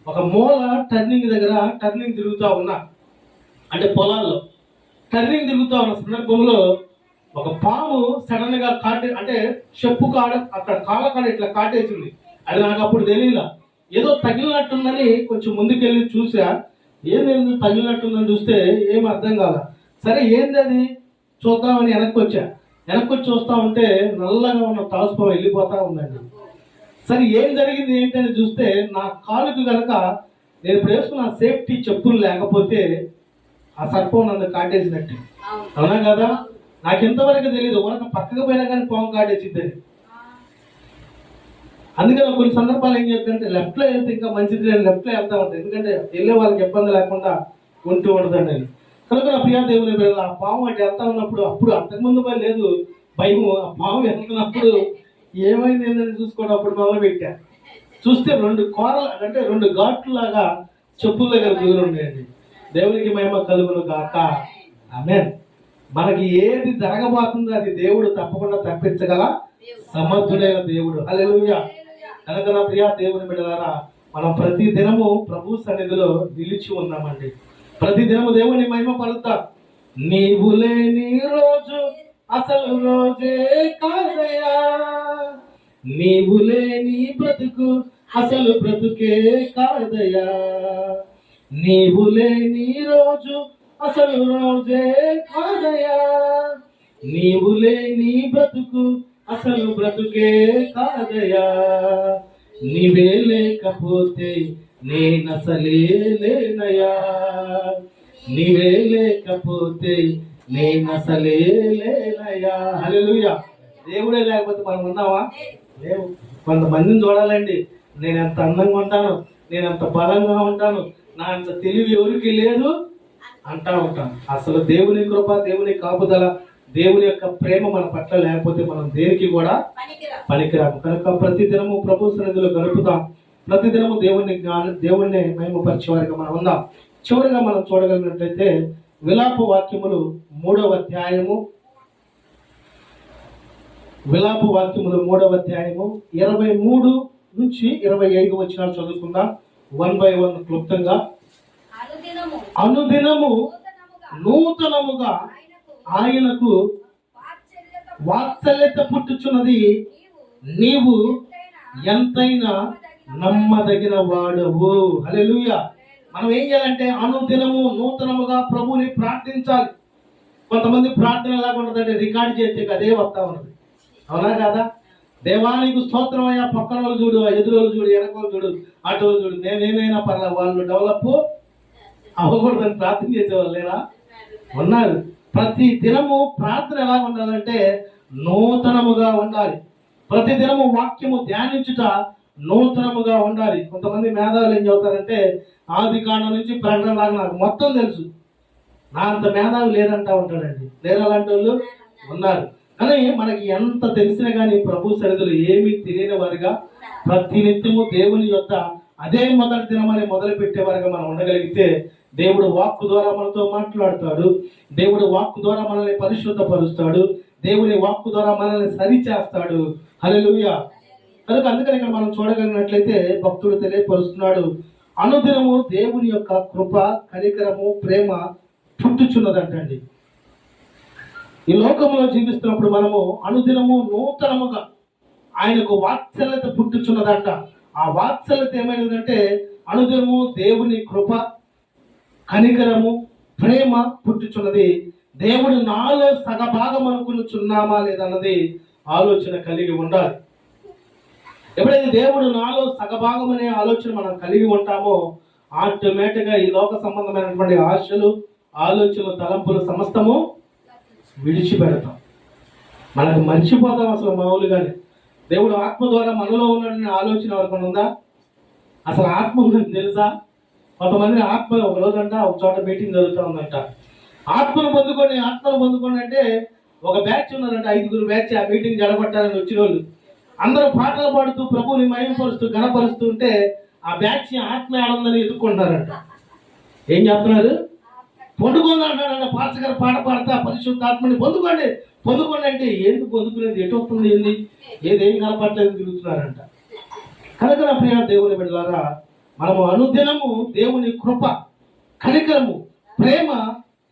ఒక మూల టర్నింగ్ దగ్గర టర్నింగ్ తిరుగుతూ ఉన్నా. అంటే పొలాల్లో టర్నింగ్ తిరుగుతూ ఉన్న సందర్భంలో ఒక పాము సడన్ గా అంటే చెప్పు కాడ అక్కడ కాళ్ళ కాడ ఇట్లా కాటేసింది. అది నాకు అప్పుడు తెలియలా. ఏదో తగిలినట్టుందని కొంచెం ముందుకెళ్ళి చూసా. ఏంది తగిలినట్టుందని చూస్తే ఏం అర్థం కాల. సరే ఏంది అది చూద్దామని వెనక్కి వచ్చి చూస్తా ఉంటే నల్లగా ఉన్న తాసుపం వెళ్ళిపోతా ఉందండి. సరే ఏం జరిగింది ఏంటని చూస్తే నా కాలుకు కనుక నేను ఇప్పుడు వేసుకున్న సేఫ్టీ చెప్పులు లేకపోతే ఆ సర్పం నన్ను కాటేసినట్టు. అవునా కదా? నాకు ఎంతవరకు తెలియదు. మనకు పక్కకు పోయినా కానీ పాము కాటేసిద్దని. అందుకని కొన్ని సందర్భాలు ఏం చేద్దంటే లెఫ్ట్లో వెళ్తే ఇంకా మంచిది, నేను లెఫ్ట్లో వెళ్తా ఉంటాను. ఎందుకంటే వెళ్ళే వాళ్ళకి ఇబ్బంది లేకుండా ఉంటూ ఉండదండి. కనుక నా ప్రియా దేవుని బిడ్డలారా, ఆ పాము అటు వెళ్తా ఉన్నప్పుడు అప్పుడు అంతకుముందు పని లేదు భయం. ఆ పాము వెళ్తున్నప్పుడు ఏమైంది ఏంటని చూసుకోవడం అప్పుడు మొదలు పెట్టా. చూస్తే 2 కోరలు అంటే 2 ఘాట్లు లాగా చెప్పుల దగ్గర దూరం ఉండేయండి. దేవునికి మహిమ కలుగును గాక. ఆమేన్. మనకి ఏది జరగబోతుందో అది దేవుడు తప్పకుండా తప్పించగల సమర్థుడైన దేవుడు. హల్లెలూయా. కనుక నా ప్రియా దేవుని బిడ్డలారా, మనం ప్రతి దినము ప్రభు సన్నిధిలో నిలిచి ఉన్నామండి. ప్రతి దినము దేవుని మహిమ పలుకుతాం. నీవు లేని రోజు అసలు రోజే కాదయా, నీవు లేని బ్రతుకు అసలు బ్రతుకే కాదయా, నీవు లేని రోజు అసలు రోజే కాదయా, నీవు లేని బ్రతుకు అసలు బ్రతుకే కాదయా, నీవే లేకపోతే నేనసలే లేనయా, నీవే లేకపోతే నేనసలే లేనయా. హల్లెలూయా. దేవుడే లేకపోతే మనం ఉన్నావా? లేవు. కొంతమందిని చూడాలండి, నేను ఎంత అందంగా ఉంటాను, నేను ఎంత బలంగా ఉంటాను, నా అంత తెలివి ఎవరికి లేదు అంటా ఉంటాం. అసలు దేవుని కృప, దేవుని కాపుదల, దేవుని యొక్క ప్రేమ మన పట్ల లేకపోతే మనం దేనికి కూడా పనికిరాము. కనుక ప్రతి దినము ప్రభు సన్నిధిలో గడుపుతాం. ప్రతి దినము దేవుణ్ణి మహిమపరిచే వారిగా మనం ఉందాం. చివరిగా మనం చూడగలిగినట్లయితే విలాప వాక్యములు 3వ అధ్యాయము 23 నుంచి 25 వచనాలు చదువుకుందాం. 1 by 1 క్లుప్తంగా. అనుదినము నూతనముగా ఆయనకు వాత్సల్యత పుట్టుచున్నది, నీవు ఎంతైనా నమ్మదగిన వాడవు. హల్లెలూయా. మనం ఏం చేయాలంటే అనుదినము నూతనముగా ప్రభుని ప్రార్థించాలి. కొంతమంది ప్రార్థన ఎలాగ ఉంటుందంటే రికార్డు చేస్తే అదే వస్తా ఉన్నది. అవునా కదా? దేవానికి స్తోత్రం అయ్యా, పక్కన వాళ్ళు చూడు, ఎదురోళ్ళు చూడు, వెనకోళ్ళు చూడు, అటోళ్ళు చూడు, నేనేమైనా పర్లేదు, వాళ్ళు డెవలప్ అవ్వకూడదని ప్రార్థన చేసేవాళ్ళు లేరా? ఉన్నారు. ప్రతి దినము ప్రార్థన ఎలా ఉండాలంటే నూతనముగా ఉండాలి. ప్రతి దినము వాక్యము ధ్యానించుట నూతనముగా ఉండాలి. కొంతమంది మేధావులు ఏం చెబుతారంటే ఆది కాండం నుంచి ప్రకటన దాకా నాకు మొత్తం తెలుసు, నా అంత మేధావి లేదంటా ఉంటాడండి. లేరు అలాంటి వాళ్ళు ఉన్నారు. కానీ మనకి ఎంత తెలిసినా కానీ ప్రభు సన్నిధిలో ఏమీ తెలియని వారిగా ప్రతి నిత్యము దేవుని యొక్క అదే మొదటి దినమని మొదలు పెట్టేవారిగా మనం ఉండగలిగితే దేవుడు వాక్కు ద్వారా మనతో మాట్లాడతాడు. దేవుడు వాక్కు ద్వారా మనల్ని పరిశుద్ధపరుస్తాడు. దేవుని వాక్కు ద్వారా మనల్ని సరిచేస్తాడు. హల్లెలూయా. కనుక అందుకని ఇక్కడ మనం చూడగలిగినట్లయితే భక్తుడు తెలియపరుస్తున్నాడు, అనుదినము దేవుని యొక్క కృప, కనికరము, ప్రేమ పుట్టుచున్నదంటండి. ఈ లోకంలో జీవిస్తున్నప్పుడు మనము అనుదినము నూతనముగా ఆయనకు వాత్సల్యత పుట్టుచున్నదంట. ఆ వాత్సల్యత ఏమైనదంటే అనుదినము దేవుని కృప, కనికరము, ప్రేమ పుట్టుచున్నది. దేవుడు నాలో సగభాగం అనుకున్నామా లేదన్నది ఆలోచన కలిగి ఉండాలి. ఎప్పుడైతే దేవుడు నాలో సగభాగం అనే ఆలోచన మనం కలిగి ఉంటామో ఆటోమేటిక్గా ఈ లోక సంబంధమైనటువంటి ఆశలు, ఆలోచనలు, తలంపులు సమస్తము విడిచిపెడతాం. మనకు మర్చిపోతాం అసలు మామూలుగానే. దేవుడు ఆత్మ ద్వారా మనలో ఉన్నాడనే ఆలోచన ఎవరికైనా ఉందా? అసలు ఆత్మ ఉందని తెలుసా? కొంతమంది ఆత్మ ఒక రోజంట ఒక చోట మీటింగ్ జరుగుతూ ఉందంట. ఆత్మను పొందుకోండి అంటే ఒక బ్యాచ్ ఉన్నారంట, 5 బ్యాచ్. ఆ మీటింగ్ జరగొట్టాలని వచ్చిన వాళ్ళు అందరూ పాటలు పాడుతూ ప్రభువుని మహిమపరుస్తూ గణపరుస్తూ ఉంటే ఆ బ్యాచ్ ఆత్మ ఆనందని ఎదుర్కొంటున్నారంట. ఏం చెప్తున్నారు? పొందుకోండి అంటాడు. పాస్టర్ గారు పాట పాడతా పరిశుద్ధాత్మని పొందుకోండి అంటే ఏంటి పొందుకునేది? ఎటు వస్తుంది? ఏంది? ఏదేం కనపడలేదు తిరుగుతున్నారంట. కనుక నా ప్రియ దేవుని బిడ్డలారా, మనము అనుదినము దేవుని కృప, కనికరము, ప్రేమ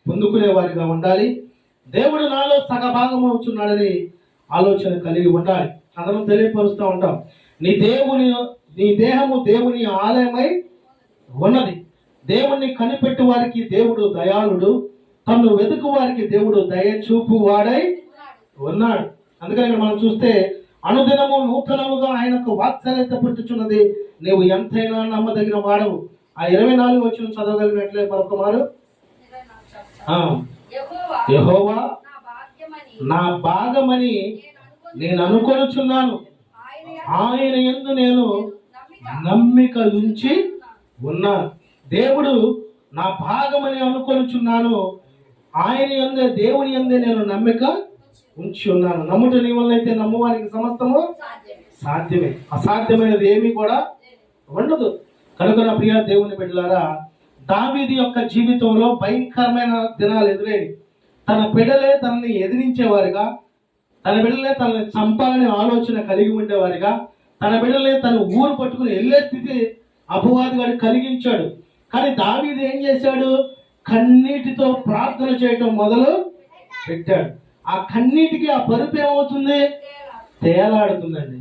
పొందుకునే వారిగా ఉండాలి. దేవుడు నాలో సగభాగం అవుతున్నాడని ఆలోచన కలిగి ఉండాలి. అందరం తెలియపరుస్తూ ఉంటాం, నీ దేహము దేవుని ఆలయమై ఉన్నది. దేవుణ్ణి కనిపెట్టు వారికి దేవుడు దయాళుడు, తను వెతుకు వారికి దేవుడు దయ చూపు వాడై ఉన్నాడు. అందుకని మనం చూస్తే అనుదినము నూతనముగా ఆయనకు వాత్సల్యత పుట్టుచున్నది, నీవు ఎంతైనా నమ్మదగిన వాడవు. ఆ 24 వచనం చదవగలిగినట్లే మరొక మారు. యెహోవా నా భాగమని నేను అనుకొనుచున్నాను, ఆయన యందు నేను నమ్మిక ఉంచి ఉన్నాను. దేవుడు నా భాగమని అనుకొనుచున్నాను, ఆయన యందే, దేవుని యందే నేను నమ్మిక ఉంచి ఉన్నాను. నమ్ముట నీ వల్ల అయితే నమ్మువానికి సమస్తము సాధ్యమే, అసాధ్యమైనది ఏమీ కూడా ఉండదు. కనుక నా ప్రియ దేవుని బిడ్డలారా, దావీదు యొక్క జీవితంలో భయంకరమైన దినాలు ఎదురైనవి. తన బిడ్డలే తనని ఎదిరించేవారిగా, తన బిడ్డలే తనని చంపాలనే ఆలోచన కలిగి ఉండేవారిగా, తన బిడ్డలే తన ఊరు పట్టుకుని వెళ్ళే స్థితి అపవాది వాడు కలిగించాడు. కానీ దావీదు ఏం చేశాడు? కన్నీటితో ప్రార్థన చేయటం మొదలు పెట్టాడు. ఆ కన్నీటికి ఆ పరుపు ఏమవుతుంది? తేలాడుతుందండి.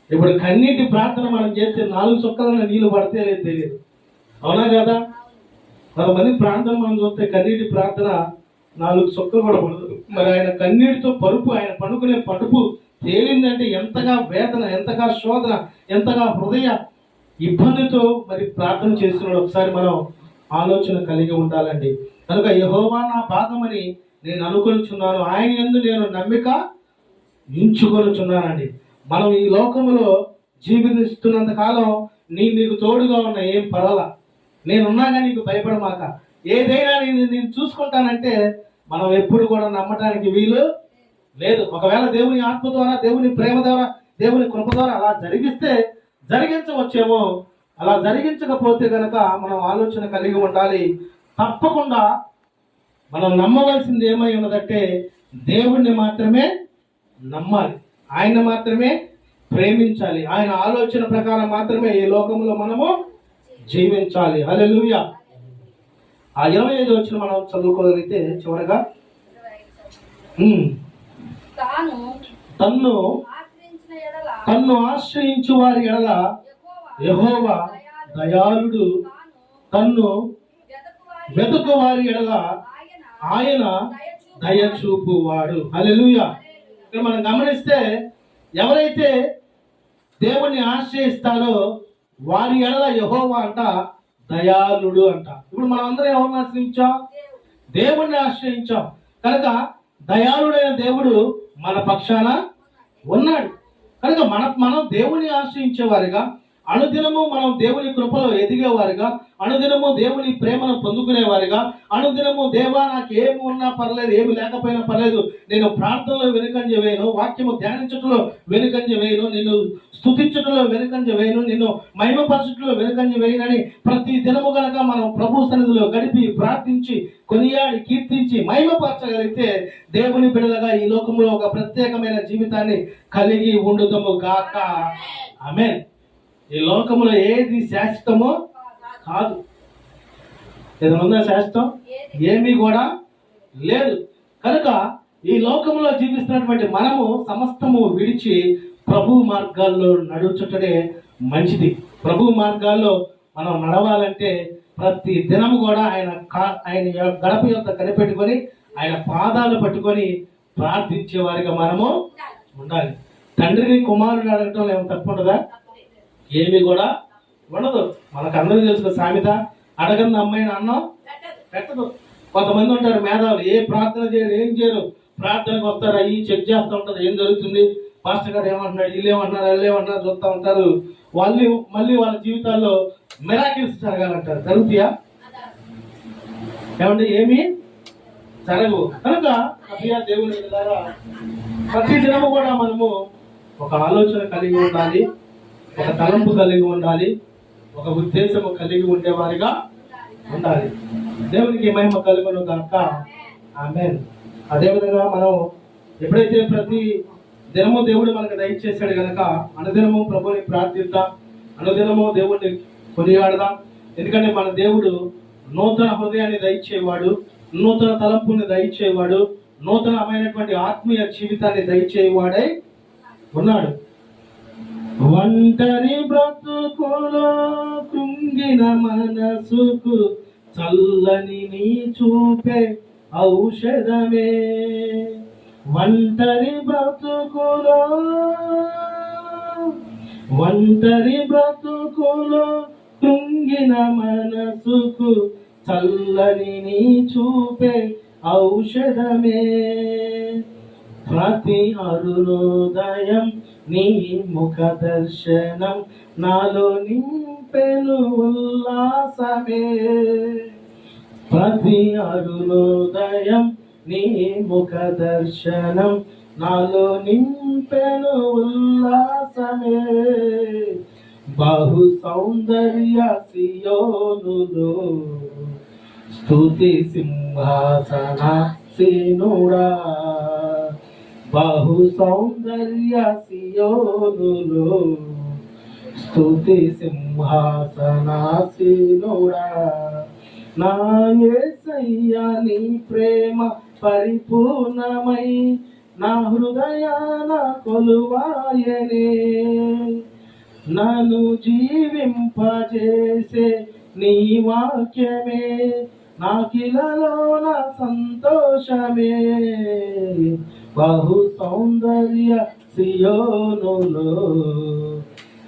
ఇప్పుడు కన్నీటి ప్రార్థన మనం చేస్తే 4 చుక్కలన్న నీళ్లు పడితే లేదు తెలియదు, అవునా కదా? కొంతమంది ప్రార్థన మనం చూస్తే కన్నీటి ప్రార్థన 4 చుక్కలు కూడా పడదు. మరి ఆయన కన్నీటితో పరుపు, ఆయన పడుకునే పడుపు తేలిందంటే ఎంతగా వేదన, ఎంతగా శోధన, ఎంతగా హృదయ ఇబ్బందితో మరి ప్రార్థన చేస్తున్నాడు. ఒకసారి మనం ఆలోచన కలిగి ఉండాలండి. కనుక యెహోవా నా భాగమని నేను అనుకొనుచున్నాను, ఆయన యందు నేను నమ్మిక ఉంచుకొనుచున్నానండి. మనం ఈ లోకంలో జీవిస్తున్నంత కాలం నీకు తోడుగా ఉన్న ఏం పర్వాలా, నేనున్నాగా నీకు భయపడమాక, ఏదైనా నేను చూసుకుంటానంటే మనం ఎప్పుడు కూడా నమ్మటానికి వీలు లేదు. ఒకవేళ దేవుని ఆత్మ ద్వారా, దేవుని ప్రేమ ద్వారా, దేవుని కృప ద్వారా అలా జరిగించవచ్చేమో. అలా జరిగించకపోతే కనుక మనం ఆలోచన కలిగి ఉండాలి. తప్పకుండా మనం నమ్మవలసింది ఏమై ఉన్నదంటే దేవుణ్ణి మాత్రమే నమ్మాలి, ఆయన మాత్రమే ప్రేమించాలి, ఆయన ఆలోచన ప్రకారం మాత్రమే ఈ లోకంలో మనము జీవించాలి. హల్లెలూయా. ఆ 25 వచ్చిన మనం చదువుకోగలిగితే చివరగా, తన్ను ఆశ్రయించు వారి ఎడల యెహోవా దయాళుడు, తన్ను వెతుకు వారి ఎడల ఆయన దయ చూపువాడు. హల్లెలూయా. ఇక్కడ మనం గమనిస్తే ఎవరైతే దేవుణ్ణి ఆశ్రయిస్తారో వారి ఎడల యెహోవా అంట దయాళుడు అంట. ఇప్పుడు మనం అందరం ఎవరిని ఆశ్రయించాం? దేవుణ్ణి ఆశ్రయించాం. కనుక దయాళుడైన దేవుడు మన పక్షాన ఉన్నాడు. కనుక మనం దేవుని ఆశ్రయించేవారిగా, అనుదినము మనం దేవుని కృపలో ఎదిగేవారిగా, అనుదినము దేవుని ప్రేమను పొందుకునేవారిగా, అనుదినము దేవా నాకు ఏమి ఉన్నా పర్లేదు, ఏమి లేకపోయినా పర్లేదు, నేను ప్రార్థనలో వెనుకంజ వేయను, వాక్యము ధ్యానించటంలో వెనుకంజ వేయను, నిన్ను స్తుతించటంలో వెనుకంజ వేయను, నిన్ను మహిమపరచటంలో వెనుకంజ వేయనని ప్రతి దినము గనక మనం ప్రభు సన్నిధిలో గడిపి ప్రార్థించి కొనియాడి కీర్తించి మహిమపరచగలిగితే దేవుని బిడ్డలుగా ఈ లోకంలో ఒక ప్రత్యేకమైన జీవితాన్ని కలిగి ఉండుదము గాక. ఆమేన్. ఈ లోకంలో ఏది శాశ్వతమో కాదు. ఏదైనా ఉందా శాశ్వతం? ఏమీ కూడా లేదు. కనుక ఈ లోకంలో జీవిస్తున్నటువంటి మనము సమస్తము విడిచి ప్రభు మార్గాల్లో నడుచుటనే మంచిది. ప్రభు మార్గాల్లో మనం నడవాలంటే ప్రతి దినము కూడా ఆయన గడప యొక్క కనిపెట్టుకొని ఆయన పాదాలు పట్టుకొని ప్రార్థించే వారిగా మనము ఉండాలి. తండ్రిని కుమారుని అడగటం ఏమో తప్పు ఉండదా? ఏమి కూడా ఉండదు. మనకు అందరికీ తెలుసు సామెత, అడగని అమ్మాయిని అన్నం పెట్టదు. కొంతమంది ఉంటారు మేధావులు, ఏ ప్రార్థన చేయరు, ఏం చేయరు, ప్రార్థనకు వస్తారు, అయ్యి చెక్ చేస్తూ ఉంటారు, ఏం జరుగుతుంది, పాస్టర్ గారు ఏమంటున్నాడు, వీళ్ళు ఏమంటున్నారు, వాళ్ళు ఏమంటున్నారు చూస్తూ ఉంటారు. వాళ్ళు మళ్ళీ వాళ్ళ జీవితాల్లో మిరాకిల్స్ జరగాలంటారు. జరుగుతాయా? ఏమంటే ఏమి జరగవు. కనుక ప్రియ దేవుని ద్వారా ప్రతి దినము కూడా మనము ఒక ఆలోచన కలిగి ఉండాలి, ఒక తలంపు కలిగి ఉండాలి, ఒక ఉద్దేశము కలిగి ఉండేవారిగా ఉండాలి. దేవునికి మహిమ కలుగును గాక. ఆమేన్. అదేవిధంగా మనం ఎప్పుడైతే ప్రతి దినము దేవుడు మనకు దయచేశాడు కనుక అనుదినము ప్రభుని ప్రార్థిద్దాం, అనుదినము దేవుడిని కొనియాడదాం. ఎందుకంటే మన దేవుడు నూతన హృదయాన్ని దయచేవాడు, నూతన తలంపుని దయచేవాడు, నూతనమైనటువంటి ఆత్మీయ జీవితాన్ని దయచేవాడై ఉన్నాడు. ఒంటరి బ్రతుకులో కృంగిన మనసుకు చల్లని నీ చూపే ఔషధమే. ఒంటరి బ్రతుకులో కృంగిన మనసుకు చల్లని నీ చూపే ఔషధమే. ప్రతి అరుణోదయం నీ ముఖ దర్శనం నాలో నింపెను ఉల్లాసమే. ప్రతి అరుణోదయం నీ ముఖ దర్శనం నాలో నింపెను ఉల్లాసమే. బహు సౌందర్య సియోనులో స్తుతి సింహాసనాసీనుడా. బహు సౌందర్య సియోనులో స్తుతి సింహాసనాసీనుడా. నా యేసయ్యా నీ ప్రేమ పరిపూర్ణమై నా హృదయాన కొలువాయనే. నన్ను జీవింపజేసే నీ వాక్యమే నాకిలలో నా సంతోషమే. బహు సౌందర్య సియోనులో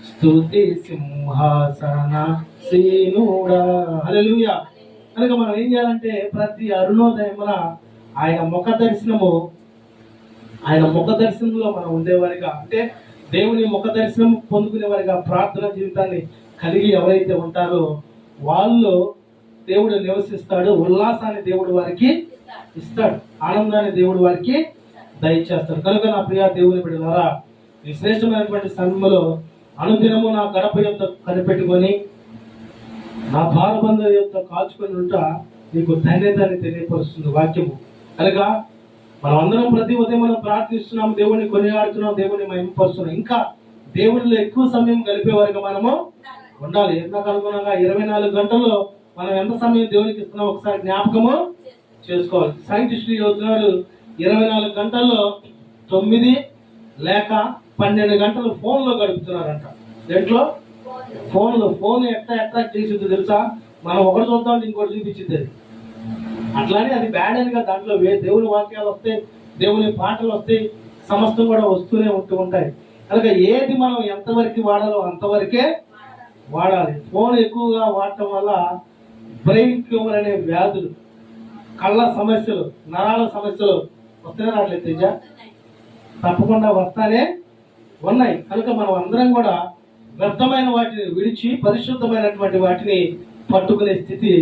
స్తుతి సింహాసనాసీనుడా. హల్లెలూయా. కనుక మనం ఏం చేయాలంటే ప్రతి అరుణోదయమున ఆయన ముఖ దర్శనంలో మనం ఉండేవారిగా, అంటే దేవుని ముఖ దర్శనం పొందుకునేవారిగా, ప్రార్థన జీవితాన్ని కలిగి ఎవరైతే ఉంటారో వాళ్ళు దేవుడు నివసిస్తాడు. ఉల్లాసాన్ని దేవుడు వారికి ఇస్తాడు, ఆనందాన్ని దేవుడు వారికి దయచేస్తాడు. కనుక నా ప్రియ దేవుని బిడ్డలారా, ఈ శ్రేష్టమైనటువంటి సమయంలో అనుదినము నా గడప యొక్క కనిపెట్టుకొని నా ద్వారబంధ యొక్క కాల్చుకొని ఉంటా నీకు ధన్యతని తెలియపరుస్తుంది వాక్యము. కనుక మనం అందరం ప్రతి ఉదయం మనం ప్రార్థిస్తున్నాం, దేవుడిని కొనియాడుతున్నాం, దేవుడిని మహిమపరుస్తున్నాం. ఇంకా దేవుడిలో ఎక్కువ సమయం గడిపేవారిగా మనము ఉండాలి. ఎందుకు అనుగుణంగా 24 గంటల్లో మనం ఎంత సమయం దేవునికి ఇస్తున్నాం ఒకసారి జ్ఞాపకము చేసుకోవాలి. సైంటిస్టులు చదువుతున్నారు 24 గంటల్లో 9 లేక 12 గంటలు ఫోన్లో గడుపుతున్నారంట. దేంట్లో? ఫోన్ ఎట్లా అట్రాక్ట్ చేసిందో తెలుసా? మనం ఒకటి చూద్దాం ఇంకోటి చూపించింది. అట్లానే అది బ్యాడ్ అని కదా. దాంట్లో దేవుని వాక్యాలు వస్తాయి, దేవుని పాటలు వస్తాయి, సమస్తం కూడా వస్తూనే ఉంటాయి. కనుక ఏది మనం ఎంతవరకు వాడాలో అంతవరకే వాడాలి. ఫోన్ ఎక్కువగా వాడటం వల్ల బ్రెయిన్ ట్యూమర్ అనే వ్యాధులు, కళ్ళ సమస్యలు, నరాల సమస్యలు వస్తూనే రావట్లేదు తేజ, తప్పకుండా వస్తానే ఉన్నాయి. కనుక మనం అందరం కూడా వ్యర్థమైన వాటిని విడిచి పరిశుద్ధమైనటువంటి వాటిని పట్టుకునే స్థితి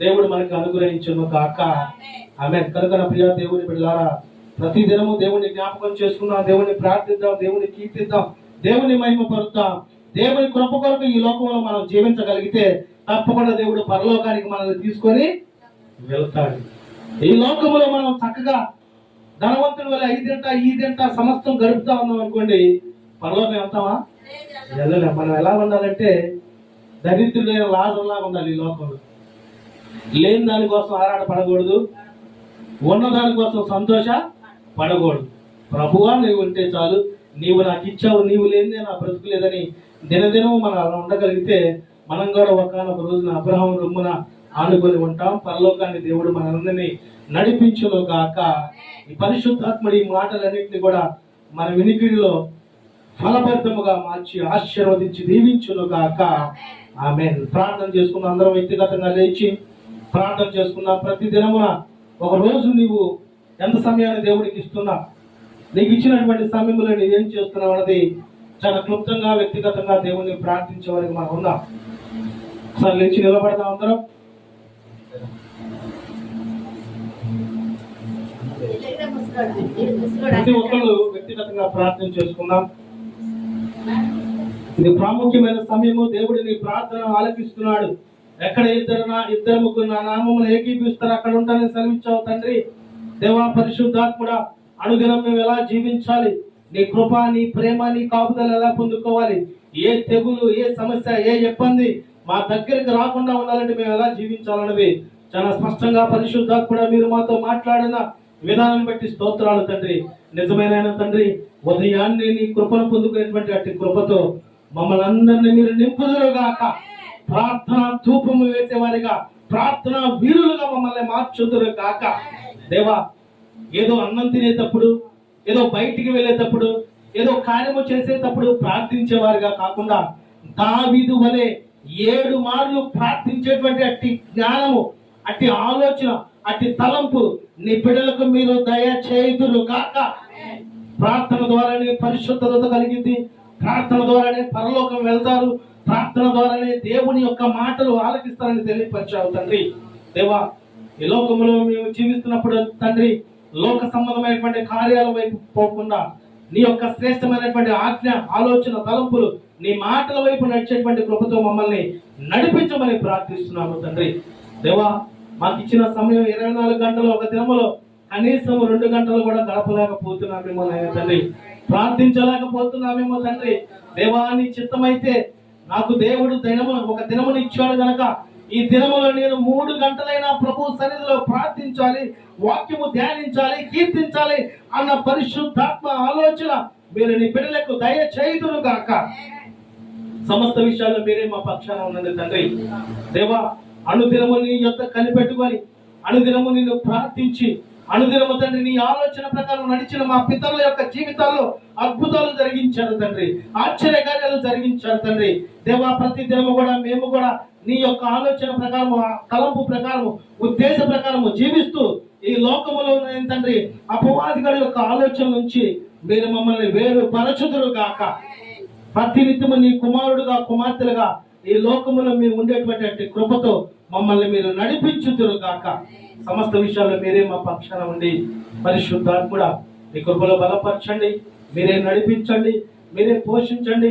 దేవుడు మనకు అనుగ్రహించును కాక. ఆమేన్. కనుక నా ప్రియ దేవుని బిడ్డలారా, ప్రతి దినము దేవుని జ్ఞాపకం చేసుకుందాం, దేవుని ప్రార్థిద్దాం, దేవుని కీర్తిద్దాం, దేవుని మహిమపరుద్దాం. దేవుని కృప కొరకు ఈ లోకంలో మనం జీవించగలిగితే తప్పకుండా దేవుడు పరలోకానికి మనల్ని తీసుకొని వెళ్తాడు. ఈ లోకంలో మనం చక్కగా ధనవంతుల వల్ల ఈ తింట సమస్తం గడుపుతా ఉన్నాం అనుకోండి, పరలోకం వెళ్తామా? వెళ్ళలేం. మనం ఎలా ఉండాలంటే దరిద్రులైన లాజర్లాగా ఉండాలి. ఈ లోకంలో లేని దానికోసం ఆరాట పడకూడదు, ఉన్న దానికోసం సంతోష పడకూడదు. ప్రభువా నీవు ఉంటే చాలు, నీవు నాకు ఇచ్చావు, నీవు లేనిదే నా బ్రతుకు లేదని దినదినం మనం అలా ఉండగలిగితే మనం కూడా ఒకనొక రోజున అబ్రహాం రొమ్మున ఆనుకొని ఉంటాం. పరలోకాన్ని దేవుడు మనందరినీ నడిపించును గాక. ఈ పరిశుద్ధాత్ముడి మాటలన్నింటినీ కూడా మన వినికిడిలో ఫలభరితముగా మార్చి ఆశీర్వదించి దీవించును గాక. ఆమేన్. ప్రార్థన చేసుకున్న అందరం వ్యక్తిగతంగా లేచి ప్రార్థన చేసుకున్నాం. ప్రతి దినమున ఒక రోజు నీవు ఎంత సమయాన్ని దేవుడికి ఇస్తున్నా, నీకు ఇచ్చినటువంటి సమయంలో నువ్వు ఏం చేస్తున్నావు అన్నది చాలా క్లుప్తంగా వ్యక్తిగతంగా దేవుడిని ప్రార్థించే వరకు మనం ఉన్నాం. ఒకసారి లేచి నిలబడదాం అందరం. ప్రతి ఒక్కరు వ్యక్తిగతంగా ప్రార్థన చేసుకుందాం. ఇది ప్రాముఖ్యమైన సమయము. దేవుడిని ప్రార్థన ఆలకిస్తున్నాడు. ఎక్కడ ఇద్దరు ముగ్గురు నా నామమును ఏకీపిస్తారు అక్కడ ఉంటానని సెలవిచ్చావు తండ్రి. దేవా పరిశుద్ధాత్ముడా, అనుదినం మేము ఎలా జీవించాలి, నీ కృప, నీ ప్రేమ, నీ కాపుదల ఎలా పొందుకోవాలి, ఏ తెగులు, ఏ సమస్య, ఏ ఇబ్బంది మా దగ్గరికి రాకుండా ఉండాలంటే మేము ఎలా జీవించాలన్నది చాలా స్పష్టంగా పరిశుద్ధాత్ముడా మీరు మాతో మాట్లాడిన విధానాన్ని బట్టి స్తోత్రాలు తండ్రి. నిజమైన తండ్రి, ఉదయాన్నే నీ కృపను పొందుకునేటువంటి అట్టి కృపతో మమ్మల్ని అందరినీ మీరు నింపుదురుగాక. ప్రార్థన ధూపము వేసేవారిగా, ప్రార్థన వీరులుగా మమ్మల్ని మార్చుదురు గాక. దేవా, ఏదో అన్నం తినేటప్పుడు, ఏదో బయటికి వెళ్ళేటప్పుడు, ఏదో కార్యము చేసేటప్పుడు ప్రార్థించేవారుగా కాకుండా దావీదు వలె 7 మార్లు ప్రార్థించేటువంటి అట్టి జ్ఞానము, అట్టి ఆలోచన, అట్టి తలంపు నీ బిడ్డలకు మీరు దయచేయుదురు గాక. ప్రార్థన ద్వారానే పరిశుద్ధత కలిగింది. ప్రార్థన ద్వారానే పరలోకం వెళ్తారు. ప్రార్థన ద్వారానే దేవుని యొక్క మాటలు ఆలకిస్తారని తెలియపరిచావు తండ్రి. దేవా, ఈ లోకంలో మేము జీవిస్తున్నప్పుడు తండ్రి, లోక సంబంధమైనటువంటి కార్యాల వైపు పోకుండా నీ యొక్క శ్రేష్టమైనటువంటి ఆజ్ఞ, ఆలోచన, తలంపులు, నీ మాటల వైపు నడిచేటువంటి కృపతో మమ్మల్ని నడిపించమని ప్రార్థిస్తున్నాము తండ్రి. దేవా, మాకు ఇచ్చిన సమయం 24 గంటలు, ఒక దినములో కనీసం 2 గంటలు కూడా గడపలేకపోతున్నామేమో తండ్రి, ప్రార్థించలేకపోతున్నామేమో తండ్రి. దేవా, నీ చిత్తమైతే నాకు దేవుడు ఒక దినమును ఇచ్చాడు గనక ఈ దినములో నేను 3 గంటలైనా ప్రభు సన్నిధిలో ప్రార్థించాలి, వాక్యము ధ్యానించాలి, కీర్తించాలి అన్న పరిశుద్ధాత్మ ఆలోచన మీరు నీ బిడ్డలకు దయచేయుదురు గాక. సమస్త విషయాల్లో మీరే మా పక్షాన ఉన్నది తండ్రి. దేవా, అనుదినము నీ యొక్క కనిపెట్టుకొని, అనుదినము నిన్ను ప్రార్థించి, అనుదినము తండ్రి నీ ఆలోచన ప్రకారం నడిచిన మా పితరుల యొక్క జీవితాల్లో అద్భుతాలు జరిగించారు తండ్రి, ఆశ్చర్యకార్యాలు జరిగించారు తండ్రి. దేవా, ప్రతి దినము కూడా మేము కూడా నీ యొక్క ఆలోచన ప్రకారము, తలంపు ప్రకారము, ఉద్దేశ ప్రకారము జీవిస్తూ ఈ లోకములో తండ్రి అపవాదిగల యొక్క ఆలోచన నుంచి మీరు మమ్మల్ని వేరుపరచుదురు గాక. ప్రతినిత్యము నీ కుమారుడుగా, కుమార్తెలుగా ఈ లోకములో మేము ఉండేటువంటి కృపతో మమ్మల్ని మీరు నడిపించుదురు గాక. సమస్త విషయాల్లో మీరే మా పక్షాన ఉండి పరిశుద్ధాత్ముడా మీ కృపలో బలపరచండి, మీరే నడిపించండి, మీరే పోషించండి.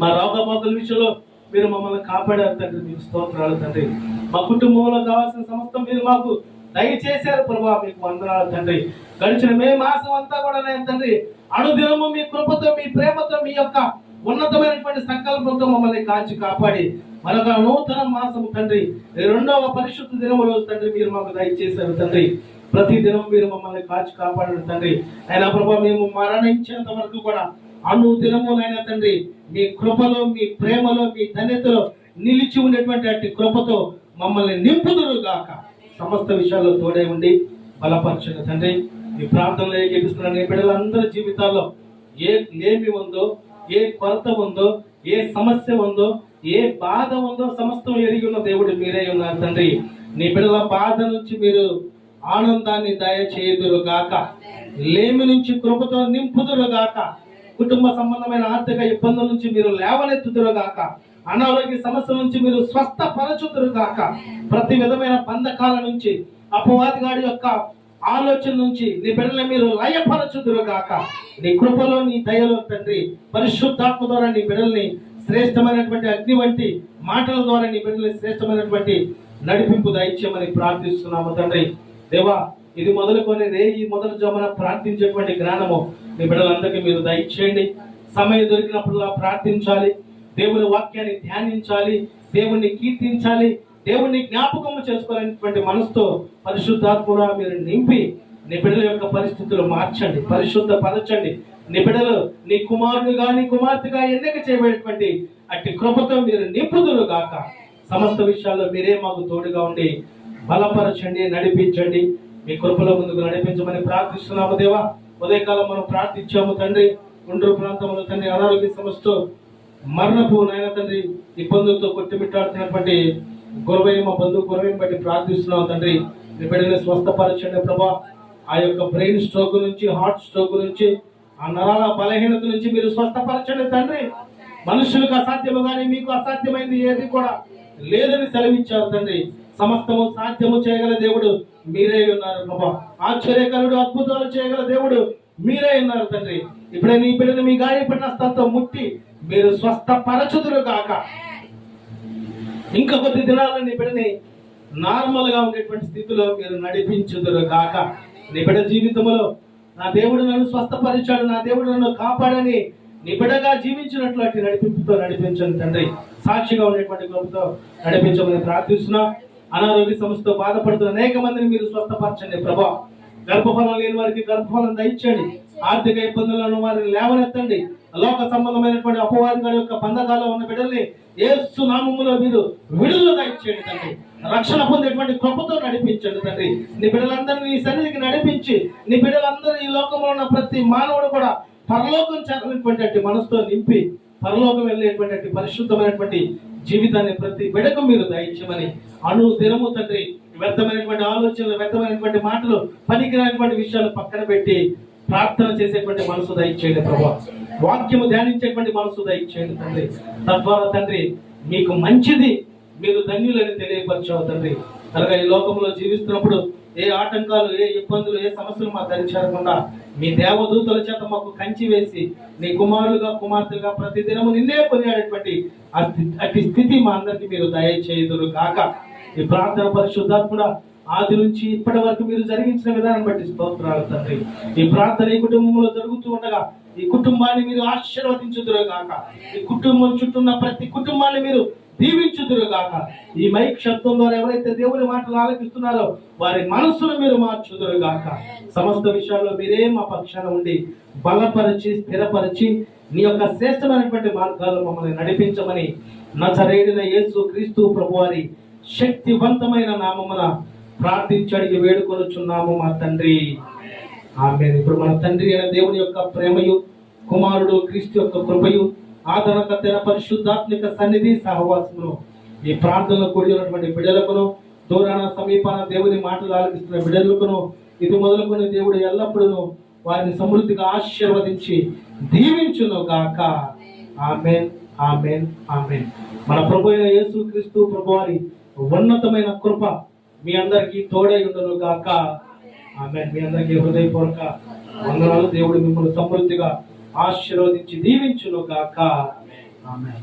మా రోగబాధల విషయంలో మీరు మమ్మల్ని కాపాడారు తండ్రి, మీకు స్తోత్రాలు తండ్రి. మా కుటుంబంలో కావాల్సిన సమస్తం మీరు మాకు దయచేశారు ప్రభా, మీకు వందనాలు తండ్రి. గడిచిన మే మాసం అంతా కూడా తండ్రి అనుదినము మీ కృపతో, మీ ప్రేమతో, మీ యొక్క ఉన్నతమైనటువంటి సంకల్పంతో మమ్మల్ని కాచి కాపాడి మరొక నూతన మాసము తండ్రి, 2వ పరిశుద్ధ దినము రోజు తండ్రి మీరు మాకు దయచేశారు తండ్రి. ప్రతి దినం మీరు మమ్మల్ని కాచి కాపాడారు తండ్రి. అయినా ప్రభా, మేము మరణించేంత వరకు కూడా అనుదినమునైనా తండ్రి మీ కృపలో, మీ ప్రేమలో, మీ ధన్యతలో నిలిచి ఉండేటువంటి అట్టి కృపతో మమ్మల్ని నింపుదురు గాక. సమస్త విషయాల్లో తోడే ఉండి బలపరచండి తండ్రి. మీ ప్రార్థనలో ఏకీపిస్తున్న నీ బిడ్డలందరి జీవితాల్లో ఏ లేమి ఉందో, ఏ కొరత ఉందో, ఏ సమస్య ఉందో, ఏ బాధ ఉందో సమస్తం ఎరిగి ఉన్న దేవుడు మీరే ఉన్నారు తండ్రి. నీ బిడ్డల బాధ నుంచి మీరు ఆనందాన్ని దయచేయుదురు గాక. లేమి నుంచి కృపతో నింపుదురు గాక. కుటుంబ సంబంధమైన ఆర్థిక ఇబ్బందుల నుంచి మీరు లేవనెత్తుదురు గాక. అనారోగ్య సమస్యల నుంచి మీరు స్వస్థపరచుదురు గాక. ప్రతి విధమైన బంధకాల నుంచి, అపవాదిగాడి యొక్క ఆలోచన నుంచి నీ బిడ్డలను మీరు లయపరచుదురు గాక. నీ కృపలో, నీ దయలో తండ్రి పరిశుద్ధాత్మ ద్వారా నీ బిడ్డల్ని శ్రేష్టమైనటువంటి అగ్ని వంటి మాటల ద్వారా నీ బిడ్డల్ని శ్రేష్టమైనటువంటి నడిపింపు దయచేయమని ప్రార్థిస్తున్నాము తండ్రి. దేవా, ఇది మొదలుకొని రేయి మొదలు జమున ప్రార్థించేటువంటి జ్ఞానము నీ బిడ్డలందరికీ మీరు దయచేయండి. సమయం దొరికినప్పుడులా ప్రార్థించాలి, దేవుని వాక్యాన్ని ధ్యానించాలి, దేవుణ్ణి కీర్తించాలి, దేవుణ్ణి జ్ఞాపకము చేసుకోవాలనేటువంటి మనసుతో పరిశుద్ధాత్మగా మీరు నింపి నీ బిడ్డల యొక్క పరిస్థితులు మార్చండి, పరిశుద్ధపరచండి. నీ బిడ్డలు నీ కుమారుడుగా నీ కుమార్తెగా ఎన్నిక చేయబడేటువంటి అట్టి కృపతో మీరు నింపుదురు గాక. సమస్త విషయాల్లో మీరే మాకు తోడుగా ఉండి బలపరచండి, నడిపించండి. మీ కృపలో ముందుకు నడిపించమని ప్రార్థిస్తున్నాము దేవా. ఉదయకాలం మనం ప్రార్థించాము తండ్రి. గుంటూరు ప్రాంతంలో తండ్రి అనారోగ్య సమస్యతో మరణపు నాయన తండ్రి ఇబ్బందులతో కొట్టుమిట్టాడుతున్నటువంటి గురవయ్య మా బంధువు గురవయ్యని బట్టి ప్రార్థిస్తున్నాం తండ్రి. మీ బిడ్డని స్వస్థపరచండి ప్రభా. ఆ యొక్క బ్రెయిన్ స్ట్రోక్ నుంచి, హార్ట్ స్ట్రోక్ నుంచి, ఆ నరాల బలహీనత నుంచి మీరు స్వస్థపరచండి తండ్రి. మనుషులకు అసాధ్యము కానీ మీకు అసాధ్యమైంది ఏది కూడా లేదని సెలవిచ్చారు తండ్రి. సమస్తము సాధ్యము చేయగల దేవుడు మీరే ఉన్నారు ప్రభా. ఆశ్చర్యకరుడు, అద్భుతాలు చేయగల దేవుడు మీరే ఉన్నారు తండ్రి. ఇప్పుడే నీ బిడ్డని మీ గాయపడిన స్థలంతో ముట్టి మీరు స్వస్థపరచుదురు గాక. ఇంకా కొద్ది దినాల్లో నీ బిడ్డని నార్మల్ గా ఉండేటువంటి స్థితిలో మీరు నడిపించుదురు గాక. నీ బిడ్డ జీవితంలో నా దేవుడు నన్ను స్వస్థపరిచాడు, నా దేవుడు నన్ను కాపాడని నీ బిడ్డగా జీవించినట్లు అట్టి నడిపింపుతో నడిపించండి తండ్రి. సాక్షిగా ఉండేటువంటి కృపతో నడిపించమని ప్రార్థిస్తున్నా. అనారోగ్య సమస్యతో బాధపడుతున్న అనేక మందిని మీరు స్వస్థపరచండి ప్రభా. గర్భఫలం లేని వారికి గర్భఫలం దయచేయండి. ఆర్థిక ఇబ్బందులను వారిని లేవనెత్తండి. లోక సంబంధమైనటువంటి అపవాది యొక్క బంధకాల్లో ఉన్న బిడ్డల్ని యేసు నామములో మీరు విడుదల దయచేయండి తండ్రి. రక్షణ పొందేటువంటి కృపతో నడిపించండి తండ్రి. నీ బిడ్డలందరినీ నీ సన్నిధికి నడిపించి నీ బిడ్డలందరూ ఈ లోకంలో ఉన్న ప్రతి మానవుడు కూడా పరలోకం చేరలేటువంటి మనసుతో నింపి పరలోకం వెళ్ళేటువంటి పరిశుద్ధమైనటువంటి జీవితాన్ని ప్రతి బిడ్డకు మీరు దయచేయమని దినము తండ్రి వ్యర్థమైనటువంటి ఆలోచనలు, వ్యర్థమైనటువంటి మాటలు, పనికిరానటువంటి విషయాలు పక్కన పెట్టి ప్రార్థన చేసేటువంటి మనసు దయచేయండి ప్రభా. వాక్యము ధ్యానించేటువంటి మనసు దయచేయండి తండ్రి. తద్వారా తండ్రి మీకు మంచిది, మీరు ధన్యులని తెలియపరచావు తండ్రి. కనుక ఈ లోకంలో జీవిస్తున్నప్పుడు ఏ ఆటంకాలు, ఏ ఇబ్బందులు, ఏ సమస్యలు మాకు ధరించకుండా మీ దేవదూతల చేత మాకు కంచి వేసి నీ కుమారులుగా కుమార్తెలుగా ప్రతి దినము నిన్నే కొనియాడేటువంటి అట్టి స్థితి మా అందరికి మీరు దయచేయుదురు గాక. ఈ ప్రార్థన పరిశుద్ధాత్మ ఆది నుంచి ఇప్పటి వరకు మీరు జరిగించిన విధానం బట్టి స్తోత్రాలు తండ్రి. ఈ ప్రార్థన ఈ కుటుంబంలో జరుగుతూ ఉండగా ఈ కుటుంబాన్ని మీరు ఆశీర్వదించుదురు గాక. ఈ కుటుంబం చుట్టూ ఉన్న ప్రతి కుటుంబాన్ని మీరు దీవించుదురు గాక. ఈ మైక్ శబ్దం ద్వారా ఎవరైతే దేవుని మాటలు ఆలకిస్తున్నారో వారి మనస్సును మీరు మార్చుదురు గాక. సమస్త విషయాల్లో మీరే మా పక్షాన ఉండి బలపరిచి స్థిరపరిచి నీ యొక్క శ్రేష్టమైనటువంటి మార్గాల్లో మమ్మల్ని నడిపించమని నజరేయుడైన యేసు క్రీస్తు ప్రభువారి శక్తివంతమైన నామమున ప్రార్థించి అడిగి వేడుకొనుచున్నాము మా తండ్రి. ఆమేన్. ఇప్పుడు మన తండ్రి అయిన దేవుని యొక్క ప్రేమయు, కుమారుడు క్రీస్తు యొక్క కృపయు, ఆదరణకర్తైన పరిశుద్ధాత్మిక సన్నిధి సహవాసమును ఈ ప్రార్థనలో కూడి ఉన్నటువంటి బిడ్డలకును, దూరాన సమీపాన దేవుని మాటలు ఆలకిస్తున్న బిడ్డలకును ఇది మొదలుకొని దేవుడు ఎల్లప్పుడూ వారిని సమృద్ధిగా ఆశీర్వదించి దీవించును గాక. ఆమేన్, ఆమేన్, ఆమేన్. మన ప్రభు అయిన యేసు క్రీస్తు ప్రభువారి ఉన్నతమైన కృప మీ అందరికీ తోడై ఉండును గాక. ఆమేన్. మీ అందరికీ హృదయపూర్వక వందనాలు. దేవుడు మిమ్మల్ని సమృద్ధిగా ఆశీర్వదించి దీవించును గాక. ఆమేన్.